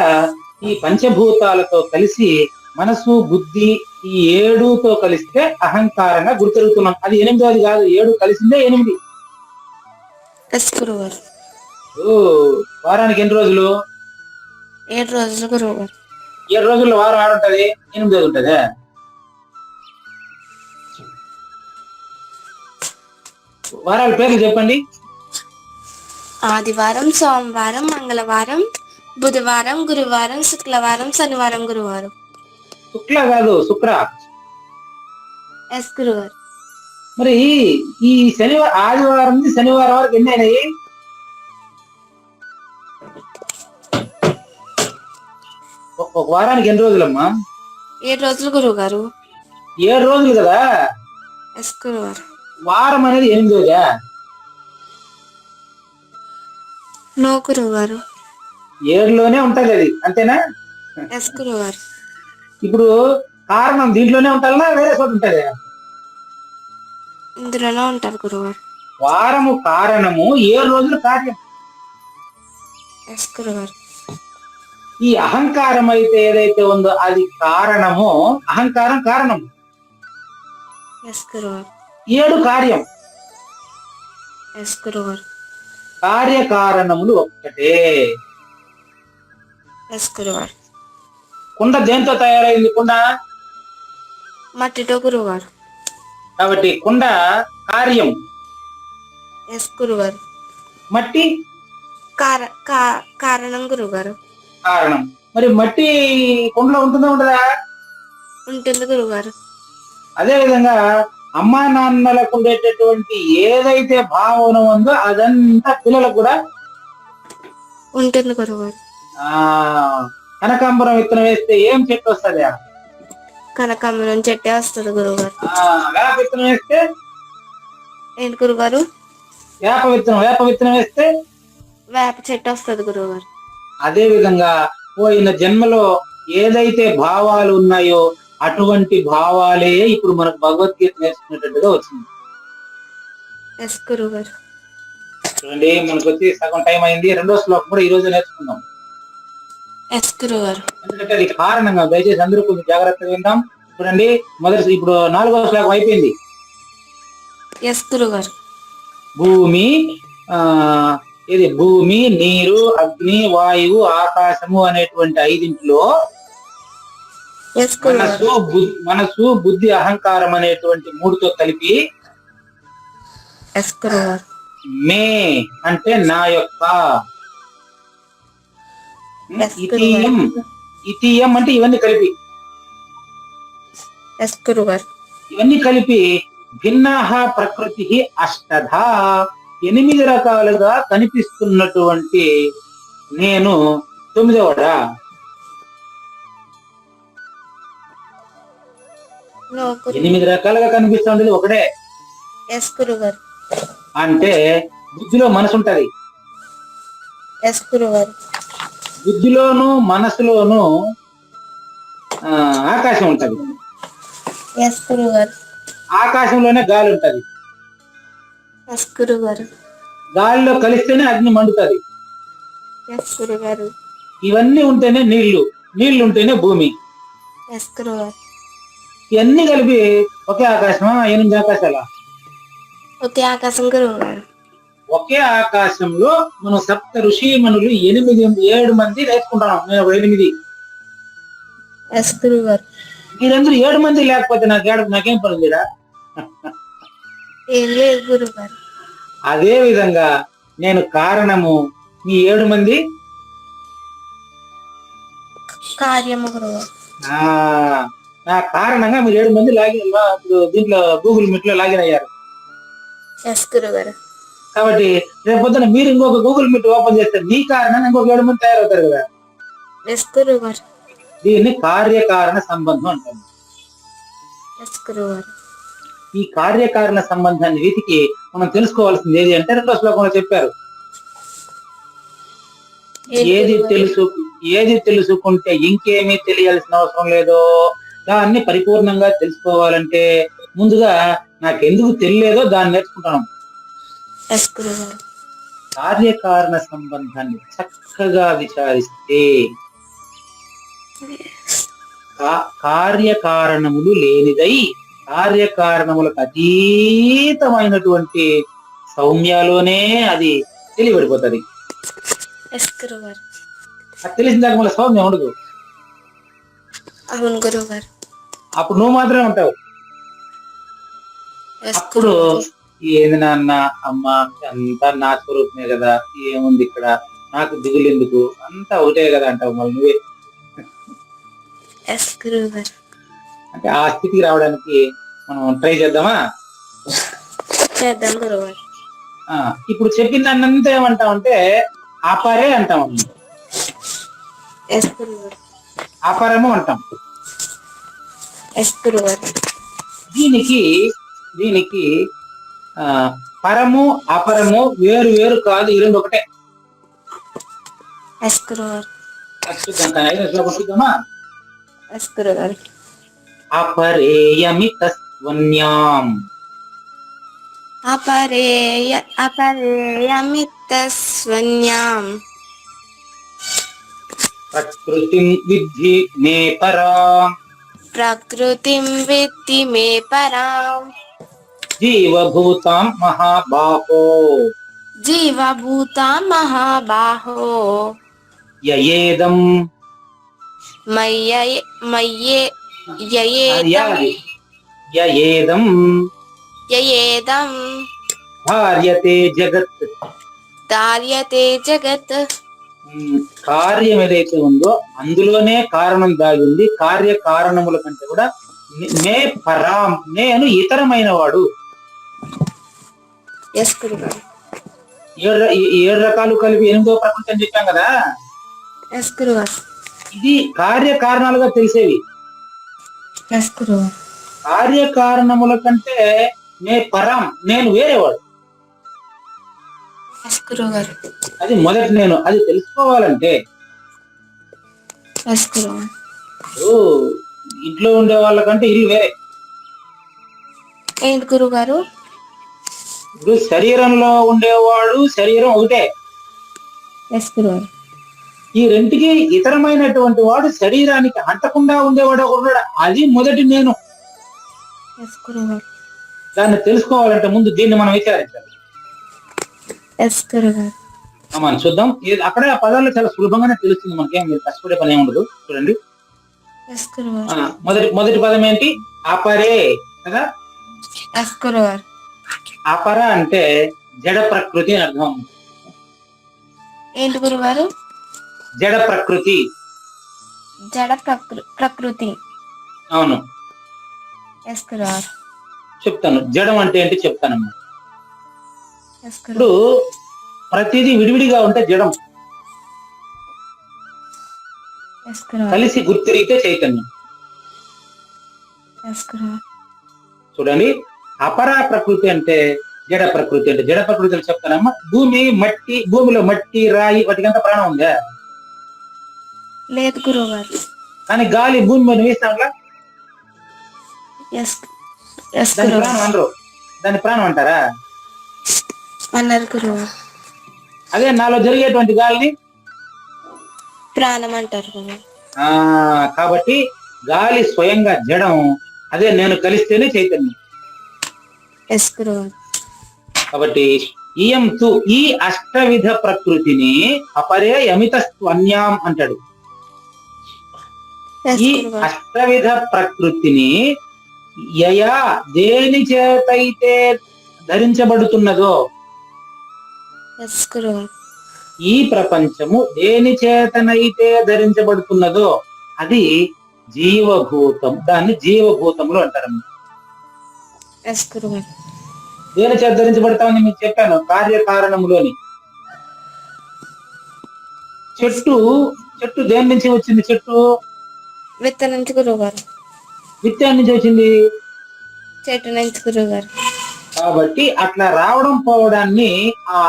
ఈ పంచభూతాలతో కలిసి మనసు, బుద్ధి, ఈ 7తో కలిస్తే అహంకారంగా గుర్తెరుగుతున్నాం. అది 8ది కాదు, 7 కలిసిందే 8. ఎస్ గురుగారు. వారానికి ఎన్ని రోజులు? 7 రోజులు గురుగారు. 7 రోజుల్లో వారం ఆడుంటది, 8 ఉంటది. వారాల పేర్లు చెప్పండి. ఆదివారం, సోమవారం, మంగళవారం, బుధవారం, గురువారం, శుక్రవారం, శనివారం గురువారం. శుక్ల కాదు, శుక్ర. ఎస్ గురుగారు. మరి ఈ ఆదివారం నుంచి శనివారం వరకు ఎన్ని అయినాయి? ఒక వారానికి ఎన్ని రోజులమ్మా? 7 రోజులు గురుగారు. 7 రోజులు కదా. ఎస్ గురుగారు. వారం అనేది 8గా? నో గురుగారు. 7లోనే ఉంటది అది, అంతేనా? ఎస్ గురుగారు. ఇప్పుడు కారణం దీంట్లోనే ఉంటారా, వేరే చోట ఉంటది? ఇందులోనే ఉంటారు గురుగారు. వారము కారణము, 7 రోజులు కార్యం. ఎస్ గురుగారు. ఈ అహంకారం అయితే ఏదైతే ఉందో అది కారణము, అహంకారం కారణం. ఎస్ గురుగారు. 7 కార్యం. ఎస్ గురుగారు. కార్యకారణములు ఒక్కటే. ఎస్ గురుగారు. కుండ దేంతో తయారైంది? కుండ మట్టితో గురుగారు. కాబట్టి కుండ కార్యం, ఎస్ గురుగారు. మట్టి కారణం గురుగారు. కారణం. మరి మట్టి కుండలో ఉంటుందా ఉండదా? ఉంటుంది గురుగారు. అదే విధంగా అమ్మా నాన్నలకు ఉండేటటువంటి ఏదైతే భావన ఉందో అదంతా పిల్లలకు కూడా ఉంటుంది గురుగారు. ఆ కనకాంబరం విత్తనం వేస్తే ఏం చెట్టు వస్తుంది? కనకాంబరం చెట్టే వస్తుంది గురుగారు. వేప విత్తనం వేస్తే ఏంటి గురుగారు? వేప విత్తనం వేస్తే వేప చెట్టు వస్తుంది గురుగారు. అదే విధంగా పోయిన జన్మలో ఏదైతే భావాలు ఉన్నాయో అటువంటి భావాలే ఇప్పుడు మనకు భగవద్గీత నేర్చుకునేటట్టుగా వచ్చింది. ఎస్ గురుగారు. చూడండి, మనకు వచ్చి సగం టైం అయింది. రెండో శ్లోకం కూడా ఈ రోజు నేర్చుకుందాం. ఎస్ గురుగారు. ఎందుకంటే అది కారణంగా దయచేసి అందరూ కొంచెం జాగ్రత్తగా విందాం. చూడండి, ఇప్పుడు 4వ శ్లోకం అయిపోయింది. ఎస్ గురుగారు. భూమి ఇది భూమి, నీరు, అగ్ని, వాయువు, ఆకాశము అనేటువంటి 5 ఎస్ గురుగారు. మనసు, బుద్ధి, అహంకారం అనేటువంటి 3తో కలిపి ఎస్ గురుగారు. మే అంటే నా యొక్క, ఇతీయం అంటే ఇవన్నీ కలిపి, ఎస్ గురుగారు. ఇవన్నీ కలిపి భిన్నాహ ప్రకృతి అష్టధ 8 రకాలుగా కనిపిస్తున్నటువంటి నేను 9వడా? నో గురు. 8 రకాలుగా కనిపిస్తుండేది ఒకటే. ఎస్ గురుగారు. అంటే బుద్ధిలో మనసు ఉంటది. ఎస్ గురుగారు. బుద్ధిలోను మనసులోను ఆకాశం ఉంటది. ఎస్ గురుగారు. ఆకాశంలోనే గాలి ఉంటది. ఎస్ గురుగారు. గాలిలో కలిస్తేనే అగ్ని మండుతుంది. ఎస్ గురుగారు. ఇవన్నీ ఉంటేనే నీళ్లు ఉంటేనే భూమి. ఎస్ గురుగారు. ఇవన్నీ కలిపి ఒకే ఆకాశమా? 8 ఆకాశాలా? ఒకే ఆకాశం గురుగారు. ఒకే ఆకాశంలో మనం సప్త ఋషిమణులు 7 మంది నేర్చుకుంటున్నాం. నేను 8. ఎస్ గురుగారు. మీరందరూ 7 మంది లేకపోతే నాకేం పని లేడా? ఏం లేదు గురుగారు. అదే విధంగా నేను కారణము, మీ 7 మంది కార్యము గురుగారు. నా కారణంగా మీరు 7 మంది దీంట్లో గూగుల్ మీట్ లో లాగిన్ అయ్యారు. ఎస్ గురుగారు. కాబట్టి రేపు పొద్దున మీరు ఇంకొక గూగుల్ మీట్ ఓపెన్ చేస్తే మీ కారణంగా ఇంకొక 7 మంది తయారవుతారు కదా. ఎస్ గురుగారు. దీన్ని కార్యకారణ సంబంధం అంటారు. ఎస్ గురుగారు. ఈ కార్యకారణ సంబంధాన్ని వీటికి మనం తెలుసుకోవాల్సింది ఏది అంటే 2వ శ్లోకంలో చెప్పారు. ఏది తెలుసుకుంటే ఇంకేమీ తెలియాల్సిన అవసరం లేదో దాన్ని పరిపూర్ణంగా తెలుసుకోవాలంటే ముందుగా నాకెందుకు తెలియలేదో దాన్ని నేర్చుకుంటాను. ఎస్ గురుగారు. కార్యకారణ సంబంధాన్ని చక్కగా విచారిస్తే కార్యకారణములు లేనిదై కార్యకారణములకు అతీతమైనటువంటి సౌమ్యలోనే అది తెలియబడిపోతుంది. ఎస్ గురుగారు. అది తెలిసిన దాకా మళ్ళీ సౌమ్యం ఉండదు. అవును గురుగారు. అప్పుడు నువ్వు మాత్రమే ఉంటావు. అప్పుడు ఏంది నాన్న, అమ్మ అంతా నా స్వరూపమే కదా, ఏముంది ఇక్కడ, నాకు దిగులు ఎందుకు, అంతా ఒకటే కదా అంటావు మళ్ళీ నువ్వే. ఎస్ గురుగారు. అంటే ఆ స్థితికి రావడానికి మనం ట్రై చేద్దామా? చేద్దాం గురుగారు. ఇప్పుడు చెప్పిన దాన్నంతా ఏమంటామంటే అపరే అంటాం. ఎస్ గురుగారు. అపరము అంటాం. ఎస్ గురుగారు. దీనికి పరము అపరము వేరు వేరు కాదు, ఈ రెండు ఒకటే. ఎస్ గురుగారు. చూద్దామా? ఎస్ గురుగారు. అపరేయమితస్వన్యాం అపరేయమితస్వన్యాం ప్రకృతిం విద్ధి మే పరాం ప్రకృతిం విద్ధి మే పరాం జీవభూతాం మహాబాహో జీవభూతాం మహాబాహో యయేదం యయేదం ధార్యతే జగత్ ధార్యతే జగత్ కార్యం ఏదైతే ఉందో అందులోనే కారణం దాగి ఉంది. కార్య కారణముల కంటే కూడా నే పరాం, నేను ఇతరమైన వాడు. ఎస్ గురుగారు. ఏడు రకాలు కలిపి 8వ ప్రకృతి అని చెప్పాం కదా. ఎస్ గురుగారు. ఇది కార్యకారణాలుగా తెలిసేవి. ఎస్ గురుగారు. కార్యకారణముల కంటే నే పరాం, నేను వేరేవాడు. ఎస్ గురుగారు. అది మొదటి నేను. అది తెలుసుకోవాలంటే ఎస్ గురుగారు. ఇంట్లో ఉండే వాళ్ళకంటే ఇల్లు వేరే. ఏంటి గురుగారు? ఇప్పుడు శరీరంలో ఉండేవాడు శరీరం ఒకటే. ఎస్ గురుగారు. ఈ రెంటికి ఇతరమైనటువంటి వాడు శరీరానికి అంటకుండా ఉండేవాడు ఒకడు. అది మొదటి నేను. ఎస్ గురుగారు. దాన్ని తెలుసుకోవాలంటే ముందు దీన్ని మనం విచారించాలి. ఎస్ గురుగారు. మనం చూద్దాం. అక్కడే ఆ పదాల్లో చాలా సులభంగానే తెలుస్తుంది మనకేం, మీరు కష్టపడే పని ఏముండదు. చూడండి, ఎస్ గురుగారు. మొదటి పదం ఏంటి? అపరే కదా. ఎస్ గురుగారు. అపర అంటే జడ ప్రకృతి అని అర్థం. ఏంటి గురుగారు? జడ ప్రకృతి. జడ ప్రకృతి. అవును. ఎస్ గురుగారు. చెప్తాను జడం అంటే ఏంటి చెప్తానమ్మా. ఎస్ ఇప్పుడు గురుగారు. ప్రతిదీ విడివిడిగా ఉంటే జడం, ఎస్ గురుగారు. కలిసి గుర్తిరిగితే చైతన్యం. ఎస్ గురుగారు. చూడండి, అపరా ప్రకృతి అంటే జడ ప్రకృతి. అంటే జడ ప్రకృతి అని చెప్తానమ్మా. భూమిలో మట్టి రాయి వాటికంతా ప్రాణం ఉందా? లేదు గురుగారు. కానీ గాలి భూమి మీద వీస్తాంలా, ఎస్ ఎస్ దాని గురుగారు. ప్రాణం అనరు. దాని ప్రాణం అంటారా? అన్నారు గురుగారు. అదే నాలో జరిగేటువంటి గాలిని ప్రాణం అంటారు గురుగారు. కాబట్టి గాలి స్వయంగా జడం, అదే నేను కలిస్తేనే చైతన్యం. ఎస్ గురుగారు. కాబట్టి ఇయంతు ఈ అష్టవిధ ప్రకృతిని అపరే యమితస్తు అన్యాం అంటాడు. ఎస్ ఈ గురుగారు. అష్టవిధ ప్రకృతిని యయా దేని చేతైతే ధరించబడుతున్నదో, ఎస్ గురుగారు. ఈ ప్రపంచము దేని చేతనైతే ధరించబడుతున్నదో అది జీవభూతం. దాన్ని జీవభూతములు అంటారు. ఎస్ గురుగారు. దేని చేత ధరించబడతామని మీకు చెప్పాను, కార్యకారణములోని. చెట్టు దేని నుంచి వచ్చింది? చెట్టు విత్తనం నుంచి గురుగారు. విత్తనం నుంచి వచ్చింది. చెట్టు నుంచి గురుగారు. కాబట్టి అట్లా రావడం పోవడాన్ని ఆ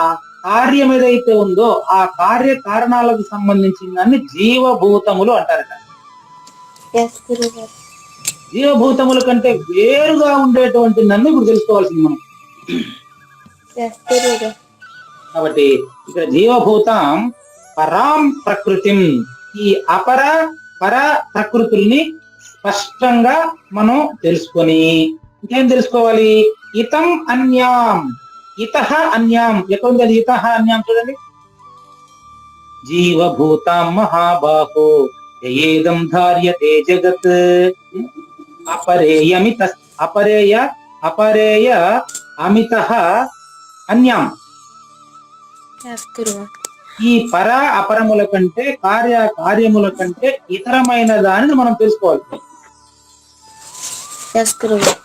కార్యం ఏదైతే ఉందో ఆ కార్యకారణాలకు సంబంధించిన దాన్ని జీవభూతములు అంటారట. ఎస్ గురుగారు. జీవభూతముల కంటే వేరుగా ఉండేటువంటి నన్ను ఇప్పుడు తెలుసుకోవాల్సింది మనం. ఎస్ గురుగారు. కాబట్టి ఇక్కడ జీవభూతం పరాం ప్రకృతిం, ఈ అపర పర ప్రకృతుల్ని స్పష్టంగా మనం తెలుసుకొని ఇంకేం తెలుసుకోవాలి? ఇతం అన్యాం, ఇతః అన్యాం. ఎక్కడ ఉంది అది ఇతః అన్యాం? చూడండి, జీవభూతం మహాబాహో ఏదం ధార్యతే జగత్ అపరేయమిత అపరేయ అమితః అన్యాం. ఎస్ గురుగారు. ఈ పర అపరముల కంటే కార్యముల కంటే ఇతరమైన దానిని మనం తెలుసుకోవాలి. ఎస్ గురుగారు.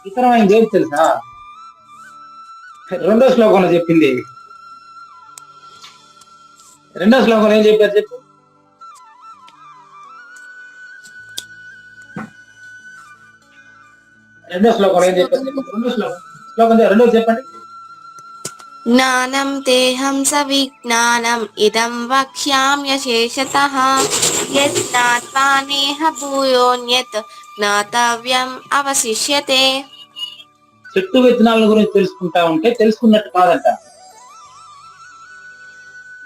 ఇతరమైనది ఏం తెలుసా? 2వ శ్లోకంలో చెప్పింది. 2వ శ్లోకంలో ఏం చెప్పారు చెప్పు? రెండో శ్లోకంలో ఏం చెప్పారు చెప్పు? 2వ శ్లోకం 2వ చెప్పండి. జ్ఞానం దేహం సవిజ్ఞానం ఇదం వక్ష్యామ్యశేషతః యజ్ఞాత్వా నేహ భూయోన్యత్ జ్ఞాతవ్యం అవశిష్యతే. చెట్టు విత్తనాల గురించి తెలుసుకుంటా ఉంటే తెలుసుకున్నట్టు కాదంట.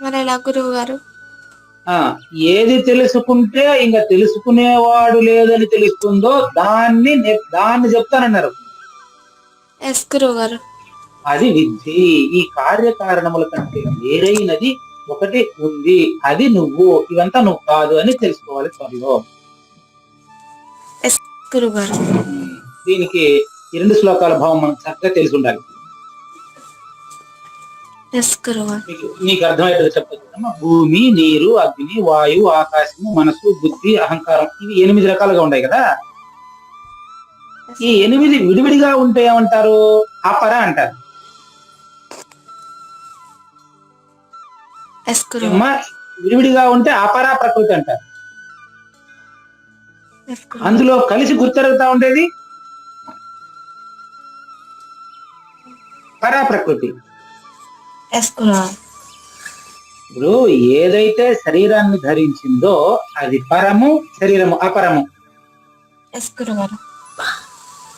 మరి ఎలా గురువు గారు? ఏది తెలుసుకుంటే ఇంకా తెలుసుకునేవాడు లేదని తెలుస్తుందో దాన్ని చెప్తానన్నారు. ఎస్ గురువు గారు. అది విద్ధి. ఈ కార్యకారణముల కంటే వేరైనది ఒకటి ఉంది, అది నువ్వు, ఇవంతా నువ్వు కాదు అని తెలుసుకోవాలి త్వరలో. ఎస్ గురువు గారు. దీనికి ఈ 2 శ్లోకాల భావం మనకు చక్కగా తెలిసి ఉండాలి. ఎస్ గురుగారు. మీకు అర్థమయ్యేట్టుగా చెప్తాను. భూమి, నీరు, అగ్ని, వాయువు, ఆకాశము, మనసు, బుద్ధి, అహంకారం, ఇవి 8 రకాలుగా ఉన్నాయి కదా. ఈ 8 విడివిడిగా ఉంటే ఏమంటారు? అపర అంటారు. ఎస్ గురుగారు. అమ్మ, విడివిడిగా ఉంటే అపరా ప్రకృతి అంటారు. ఎస్ గురుగారు. అందులో కలిసి గుర్తెరుగుతా ఉండేది పరా ప్రకృతి. ఎస్ గురుగారు. ఇప్పుడు ఏదైతే శరీరాన్ని ధరించిందో అది పరము, శరీరము అపరము. ఎస్ గురుగారు.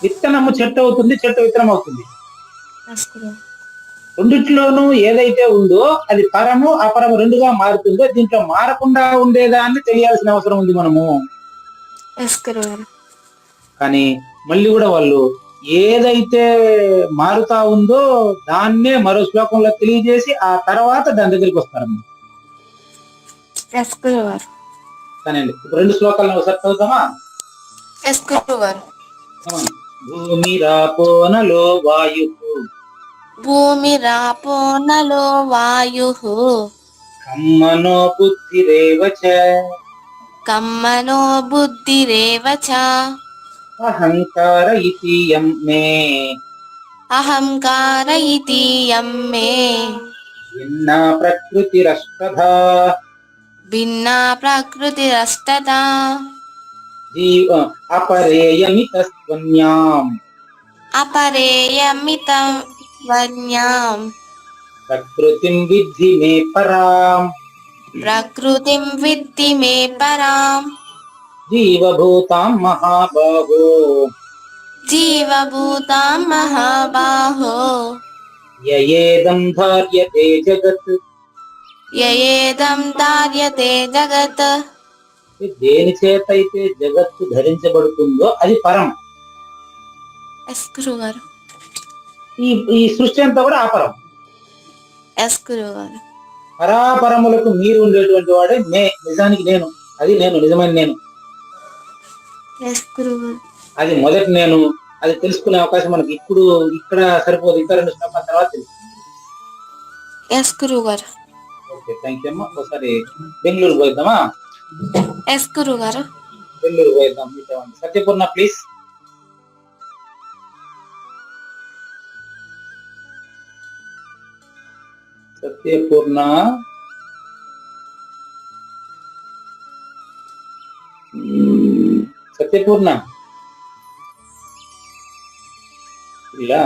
విత్తనము చెట్టు అవుతుంది, చెట్టు విత్తనం అవుతుంది. ఎస్ గురుగారు. రెండిట్లోనూ ఏదైతే ఉందో అది పరము అపరము రెండుగా మారుతుందో దీంట్లో మారకుండా ఉండేదాన్ని తెలియాల్సిన అవసరం ఉంది మనము. ఎస్ గురుగారు. కానీ మళ్ళీ కూడా వాళ్ళు ఏదైతే మారుతా ఉందో దాన్నే మరో శ్లోకంలో తెలియజేసి ఆ తర్వాత దాని దగ్గరికి వస్తారమ్మ. ఎస్ గురుగారు. కానీ ఇప్పుడు 2 శ్లోకాలను ఒకసారి చదువుతామా? ఎస్ గురుగారు. భూమి రాపో నలో వాయు భూమి రాపో నలో వాయు కమ్మనో బుద్ధిరేవచ కమ్మనో బుద్ధిరేవ చ అహంకార ఇతియం మే అహంకార ఇతి యం మే భిన్నా ప్రకృతిరష్టధా భిన్నా ప్రకృతిరస్తదా జీవ అపరేయమితస్త్వన్యాం అపరేయమితం వన్యాం ప్రకృతిం విద్ధి మే పరాం ప్రకృతిం విద్ధి మే పరాం జీవభూతాం మహాబాహో జీవభూతాం మహాబాహో యయేదం ధార్యతే జగత్. యయేదం ధార్యతే జగత్. దేని చేత అయితే జగత్తు ధరించబడుతుందో అది పరం. ఎస్ గురుగారు. ఈ ఈ సృష్టి అంతా కూడా ఆపరం. ఎస్ గురుగారు. పరాపరములకు మీరు ఉండేటువంటి వాడే నిజానికి నేను. అది నేను, నిజమైన నేను. ఎస్ గురుగారు. అది మొదటి నేను. అది తెలుసుకునే అవకాశం మనకి ఇప్పుడు ఇక్కడ సరిపోదు. ఇంకా 2 శ్లోకాల తర్వాత తెలుస్తుంది. ఎస్ గురుగారు. ఓకే, థ్యాంక్ యూ అమ్మా. ఒకసారి బెంగళూరు పోయిద్దామా? ఎస్ గురుగారు. బెంగళూరు పోయిద్దాం. సత్యపూర్ణ ప్లీజ్. సత్యపూర్ణ. సత్యపూర్ణ ఇలా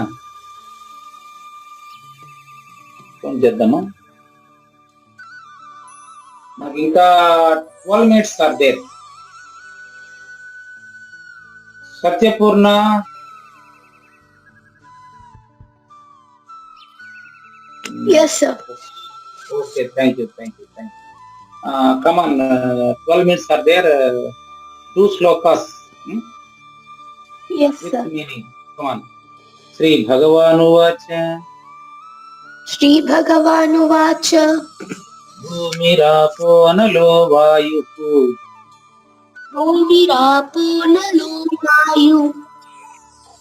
ఫోన్ చేద్దామా? మాకు ఇంకా 12 minutes are there. Satyapurna. Yes, sir. Okay, thank you. Come on, 12 minutes are there. 2 slokas. Yes, With sir. meaning. Come on. Sri Bhagavanuvacha. Shri Bhagavanuvacha. Bhumirapo analo vayuhu. Bhumirapo nalo vayu.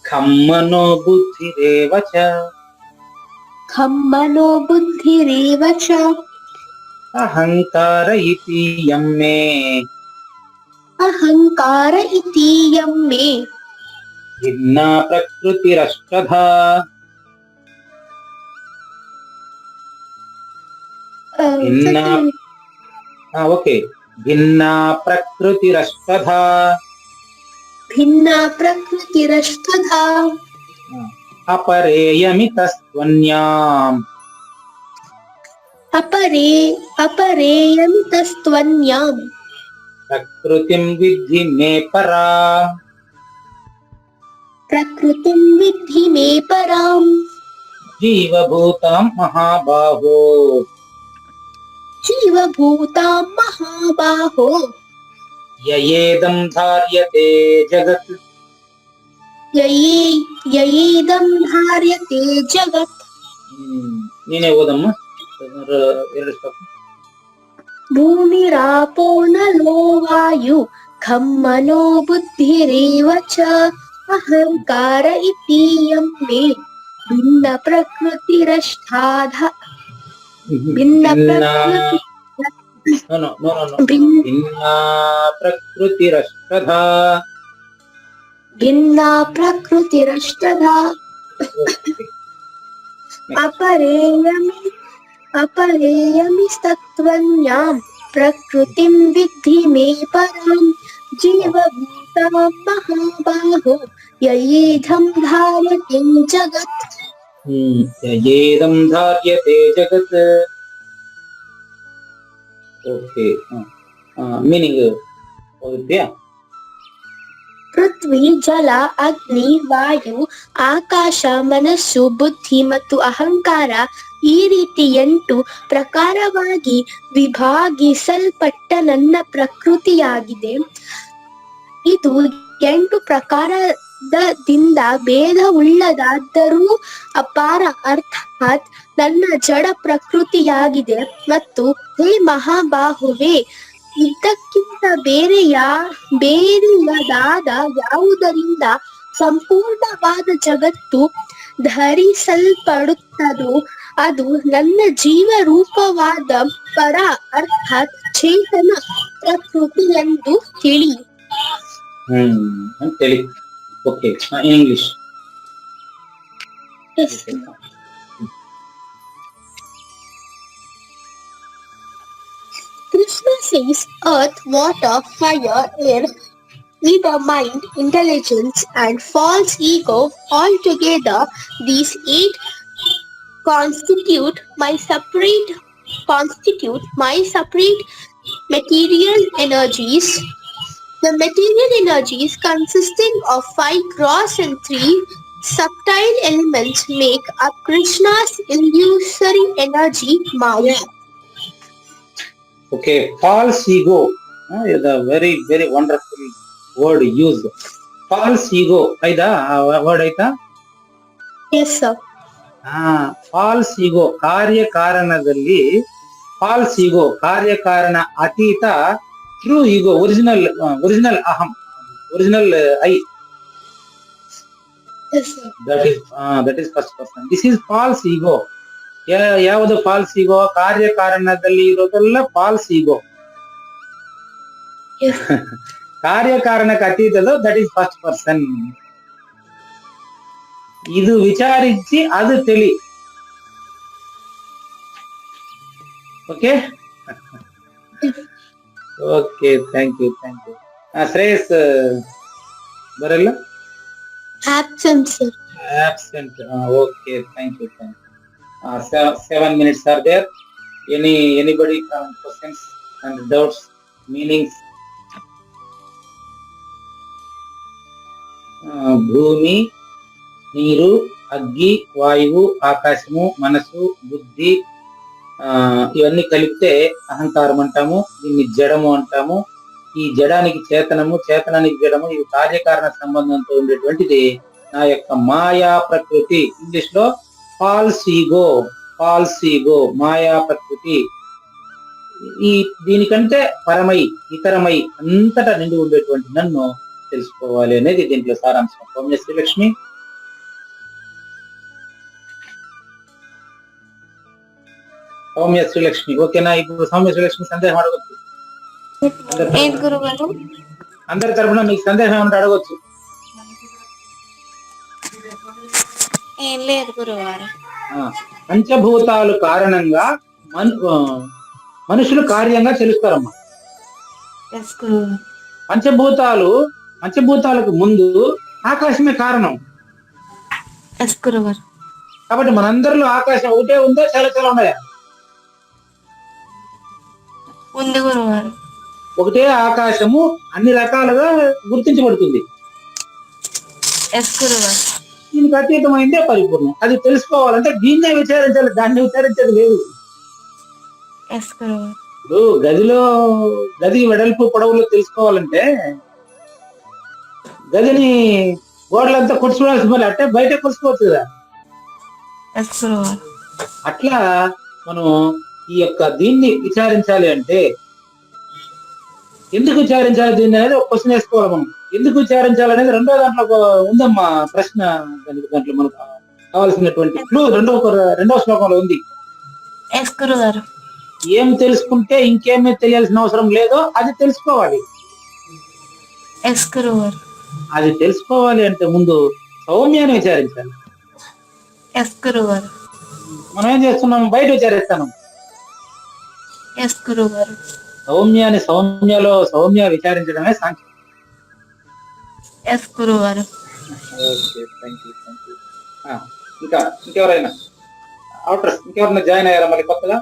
Khammano buddhirevacha. Khammano buddhirevacha. Ahankara iti yam me. Ahankara iti yam me. भिन्ना प्रकृतिरष्टधा. भिन्ना. ओके. भिन्ना प्रकृतिरष्टधा. भिन्ना प्रकृतिरष्टधा. अपरेयमितस्त्वन्याम्. अपरेयमितस्त्वन्याम्. प्रकृतिं विद्धि मे पराम्. प्रकृतिं विद्धि मे पराम्. जीवभूतां महाबाहो. जीवभूतां महाबाहो. ययेदं धार्यते जगत्. ययेदं धार्यते जगत्. ನೀನೇ ಓದಮ್ಮ. 2 ಶ್ಲೋಕ. भूमिरापो नलो वायु खम्मनो बुद्धिरेव च अहंकार इति यं मे भिन्न प्रकृतिरष्टाधा భిన్న భిన్నా ప్రకృతి no no no no no భిన్న భిన్నా ప్రకృతిరష్టధా. భిన్నా ప్రకృతిరష్టధా అపరేయమి అపరేయమి సత్వన్యాం ప్రకృతిం విద్ధి మే పరాం జీవభూతాం మహాబాహో యయేధం ధారతే జగత్. ఏదం ధార్యతే జగత్. Okay, meaning okay. పృథ్వీ, జల, ಅಗ್ನಿ, ವಾಯು, ಆಕಾಶ, ಮನಸ್ಸು, ಬುದ್ಧಿ ಮತ್ತು ಅಹಂಕಾರ ಈ ರೀತಿ 8 ಪ್ರಕಾರವಾಗಿ ವಿಭಾಗಿಸಲ್ಪಟ್ಟ ನನ್ನ ಪ್ರಕೃತಿಯಾಗಿದೆ. ಇದು 8 ಪ್ರಕಾರದಿಂದ ಭೇದವುಳ್ಳದಾದರೂ ಅಪಾರ ಅರ್ಥಾತ್ ನನ್ನ ಜಡ ಪ್ರಕೃತಿಯಾಗಿದೆ. ಮತ್ತು ಹೇ ಮಹಾಬಾಹುವೆ, ಇದಕ್ಕಿಂತ ಬೇರೆಯದಾದ ಯಾವುದರಿಂದ ಸಂಪೂರ್ಣವಾದ ಜಗತ್ತು ಧರಿಸಲ್ಪಡುತ್ತದೋ ಅದು ನನ್ನ ಜೀವರೂಪವಾದ ಪರ ಅರ್ಥಾತ್ ಚೇತನ ಪ್ರಕೃತಿ ಎಂದು ತಿಳಿ. తెలి. Okay, English. Krishna says earth, water, fire, air, either mind, intelligence, and false ego, altogether these 8 constitute my separate material energies. The material energies consisting of 5 gross and 3 subtle elements make up Krishna's illusory energy Maya. Okay, false ego is a very very wonderful word used. False ego aida word aita. Yes sir. False ego, ಕಾರ್ಯಕಾರಣದಲ್ಲಿ ಫಾಲ್ಸ್ ಈಗೋ, ಕಾರ್ಯಕಾರಣ ಅತೀತ. ಟ್ರೂ ಈಗೋ, ಒರಿಜಿನಲ್ ಅಹಂ, original I. Yes sir. That is first person. This is false ego. ಯಾವುದು ಫಾಲ್ಸ್ ಈಗೋ? ಕಾರ್ಯಕಾರಣದಲ್ಲಿ ಇರೋದೆಲ್ಲ ಫಾಲ್ಸ್ ಈಗೋ. Yes. ಕಾರ್ಯಕಾರಣಕ್ಕೆ ಅತೀತದು ದಟ್ ಇಸ್ ಫಸ್ಟ್ ಪರ್ಸನ್. ಇದು ವಿಚಾರಿಸಿ ಅದು ತಿಳಿ. Okay okay, thank you. Shreyas ಬರಲ್ಲ? Absent sir. Absent. Okay, thank you. 7 minutes are there. Anybody questions and doubts, meanings? భూమి, నీరు, అగ్గి, వాయువు, ఆకాశము, మనసు, బుద్ధి, ఇవన్నీ కలిపితే అహంకారం అంటాము. దీన్ని జడము అంటాము. ఈ జడానికి చేతనము, చేతనానికి జడము, ఇది కార్యకారణ సంబంధంతో ఉండేటువంటిది నా యొక్క మాయా ప్రకృతి. ఇంగ్లీష్ లో ఫాల్స్ ఈగో, మాయా ప్రకృతి. దీనికంటే పరమై, ఇతరమై, అంతటా నిండి ఉండేటువంటి నన్ను తెలుసుకోవాలి అనేది దీంట్లో సారాంశం. సౌమ్య శ్రీలక్ష్మి. ఓకేనా? ఇప్పుడు సౌమ్య శ్రీలక్ష్మి సందేహం అడగొచ్చు. అందరి తరఫున మీకు సందేహం ఏమంటే అడగొచ్చు. ఏం లేదు గురువారు. పంచభూతాలు కారణంగా మనుషులు కార్యంగా తెలుస్తారమ్మా. పంచభూతాలకు ముందు ఆకాశమే కారణం. కాబట్టి మనందరిలో ఆకాశం ఒకటే ఉందో చాలా చాలా ఉన్నాయా? ఉంది గురువారు. ఒకటే ఆకాశము అన్ని రకాలుగా గుర్తించబడుతుంది. దీనికి అతీతమైందే పరిపూర్ణం. అది తెలుసుకోవాలంటే దీన్నే విచారించాలి, దాన్ని విచారించేది లేదు. ఇప్పుడు గది వెడల్పు పొడవులు తెలుసుకోవాలంటే గదిని గోడలంతా కొట్టుకోవాల్సి మరి అంటే బయట కొలుసుకోవచ్చు కదా. అట్లా మనం ఈ యొక్క దీన్ని విచారించాలి అంటే ఎందుకు విచారించాలి దీన్ని అనేది ఒక క్వశ్చన్ వేసుకోవాలి మనం. ఎందుకు విచారించాలనేది రెండో దాంట్లో ఉందమ్మా ప్రశ్న. దాంట్లో మనకు కావాల్సినటువంటి క్లూ రెండవ శ్లోకంలో ఉంది. ఎస్ గురుగారు. ఏం తెలుసుకుంటే ఇంకేమీ తెలియాల్సిన అవసరం లేదో అది తెలుసుకోవాలి. ఎస్ గురుగారు. అది తెలుసుకోవాలి అంటే ముందు సౌమ్యాన్ని విచారించాలి. ఎస్ గురుగారు. మనం ఏం చేస్తున్నాం, బయట విచారిస్తాను. ఎస్ గురుగారు. సౌమ్య విచారించడమే సాంఖ్యం. ఎస్ గురుగారు. Okay, thank you. ఇంకా ఇంకెవరైనా ఇంకెవరైనా జాయిన్ అయ్యారా మళ్ళీ కొత్తగా?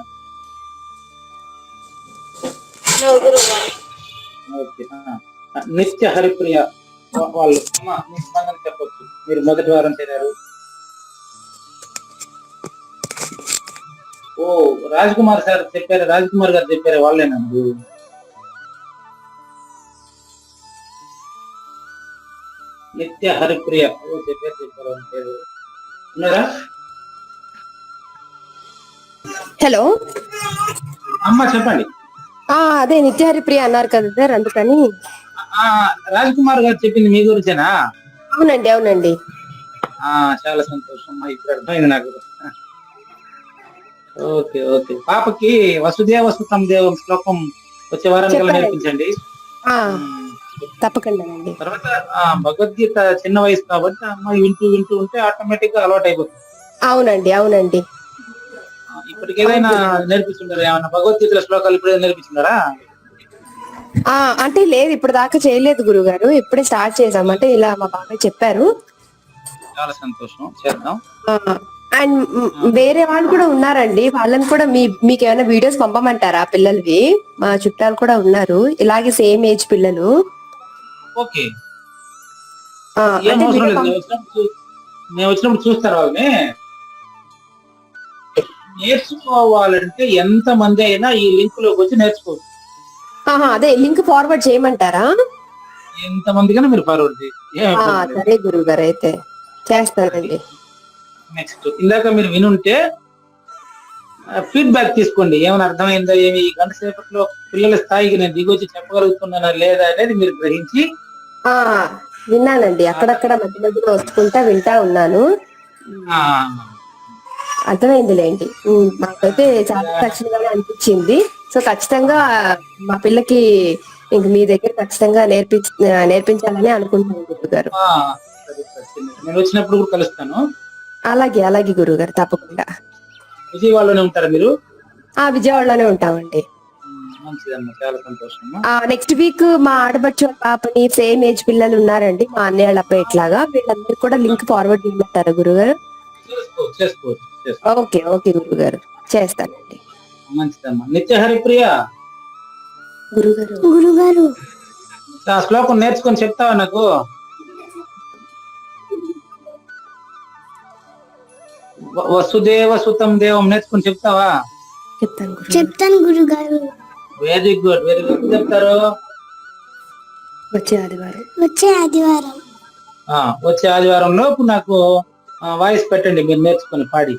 ఓకే. నిత్య హరిప్రియ వాళ్ళు మీ స్పందన చెప్పొచ్చు. మీరు మొదటి వారం చేరారు. ఓ రాజ్ కుమార్ గారు చెప్పారు, వాళ్ళేనండి. నిత్య హరిప్రియ చెప్పారు ఉన్నారా? హలో, అమ్మ చెప్పండి. అదే నిత్య హరిప్రియ అన్నారు కదా సార్, అందుకని. రాజ్ కుమార్ గారు చెప్పింది మీ గురించేనా? అవునండి. చాలా సంతోషం, ఇప్పుడు అర్థమైంది నాకు. ఓకే. పాపకి వసుదేవసుతం దేవం శ్లోకం వచ్చే వారం నేర్పించండి. తప్పకుండా. తర్వాత భగవద్గీత చిన్న వయసు కాబట్టి అమ్మాయి వింటూ ఉంటే ఆటోమేటిక్ గా అలవాటు అయిపోతుంది. అవునండి. ఇప్పటికి ఏదైనా నేర్పిస్తున్నారా? ఏమన్నా భగవద్గీతల శ్లోకాలు ఇప్పుడు నేర్పిస్తున్నారా? అంటే లేదు, ఇప్పుడు దాకా చేయలేదు గురుగారు. ఇప్పుడే స్టార్ట్ చేసాం. అంటే ఇలా మా బాబాయ్ చెప్పారు. చాలా సంతోషం, చేద్దాం. అండ్ వేరే వాళ్ళు కూడా ఉన్నారండి, వాళ్ళని కూడా మీకు ఏమైనా వీడియోస్ పంపమంటారా? పిల్లలవి మా చుట్టాలు కూడా ఉన్నారు, ఇలాగే సేమ్ ఏజ్ పిల్లలు. ఓకే, మేము వచ్చినప్పుడు చూస్తారు. వాళ్ళని నేర్చుకోవాలంటే ఎంత మంది అయినా ఈ లింక్ లోకి వచ్చి నేర్చుకోవచ్చు. అదే లింక్ ఫార్వర్డ్ చేయమంటారా? ఎంత మందికైనా మీరు ఫార్వర్డ్ చేయండి. సరే గురువు గారు, అయితే చేస్తానండి. నెక్స్ట్, ఇందాక మీరు వినుంటే ఫీడ్బ్యాక్ తీసుకోండి. ఏమైనా అర్థమైందా, ఏమి ఈ గంట సేపట్లో పిల్లల స్థాయికి నేను దిగొచ్చి చెప్పగలుగుతున్నానా లేదా అనేది మీరు గ్రహించి. విన్నానండి, అక్కడక్కడ మధ్యలో వస్తుంటా వింటా ఉన్నాను. అర్థమైందిలేండి. మాకైతే చాలా తక్షణంగానే అనిపించింది. సో ఖచ్చితంగా మా పిల్లకి ఇంక మీ దగ్గర ఖచ్చితంగా నేర్పించాలని అనుకుంటున్నాను గురువు గారు. నేను వచ్చినప్పుడు కూడా కలుస్తాను. అలాగే గురువు గారు, తప్పకుండా. విజయవాడలోనే ఉంటారా మీరు? విజయవాడలోనే ఉంటామండి. మంచిదమ్మా, చాలా సంతోషం. నెక్స్ట్ వీక్ మా ఆడబడ్చ పాపని సేమ్ ఏజ్ పిల్లలు ఉన్నారండి, మా అన్నయ్య వాళ్ళ అబ్బాయి. ఇట్లాగా వీళ్ళందరూ కూడా లింక్ ఫార్వర్డ్ చేయమంటారా గురుగారు? చేసుకోవచ్చు. ఓకే గురువు గారు, చేస్తానండి. మంచిదమ్మా. నిత్య హరిప్రియ గురుగారు ఆ శ్లోకం నేర్చుకొని చెప్తావా నాకు? వసుదేవ సుతం దేవం నేర్చుకుని చెప్తావా? చెప్తాను గురుగారు. Very good. చెప్తారు వచ్చే ఆదివారం లోపు నాకు వాయిస్ పెట్టండి, మీరు నేర్చుకుని పాడి.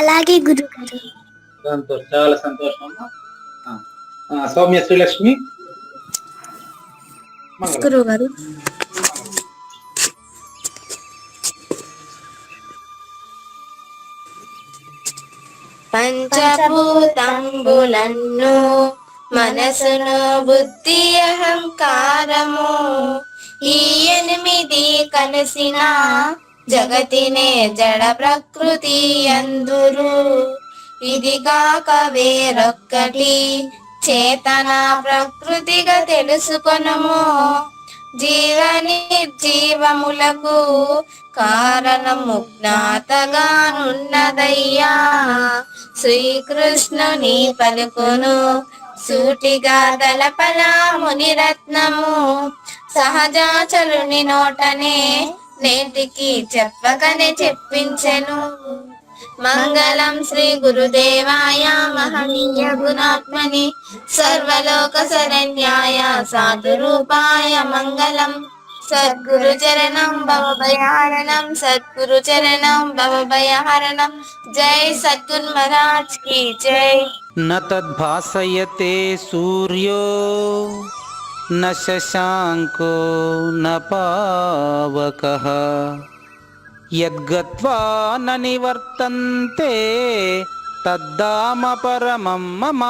అలాగే గురుగారు. సంతోషం, చాలా సంతోషం. సౌమ్య శ్రీలక్ష్మి గురువు గారు. పంచభూతంబులన్ను మనసును బుద్ధి అహంకారము ఈ 8 కలిసిన జగతినే జడ ప్రకృతి అందురు. ఇది కాక వేరొక్కటి చేతన ప్రకృతిగా తెలుసుకొనుము. జీవ నిర్జీవములకు కారణము జ్ఞాతగానున్నదయ్యా. శ్రీకృష్ణుని పలుకును సూటిగా తలపలా మునిరత్నము. సహజాచలుని నోటనే నేటికి చెప్పకనే చెప్పించెను. మంగళం శ్రీ గురుదేవాయ మహనీయ గుణాత్మని సర్వలోక శరణ్యాయ సాధురూపాయ మంగళం. సద్గురు చరణం భవభయహరణం, సద్గురు చరణం భవభయహరణం. జై సద్గురు మహారాజ్ की जय. न तद्भासयते सूर्यो न शशांको न पावकः యద్గత్వా న నివర్తంతే తద్ధామ పరమం మమ.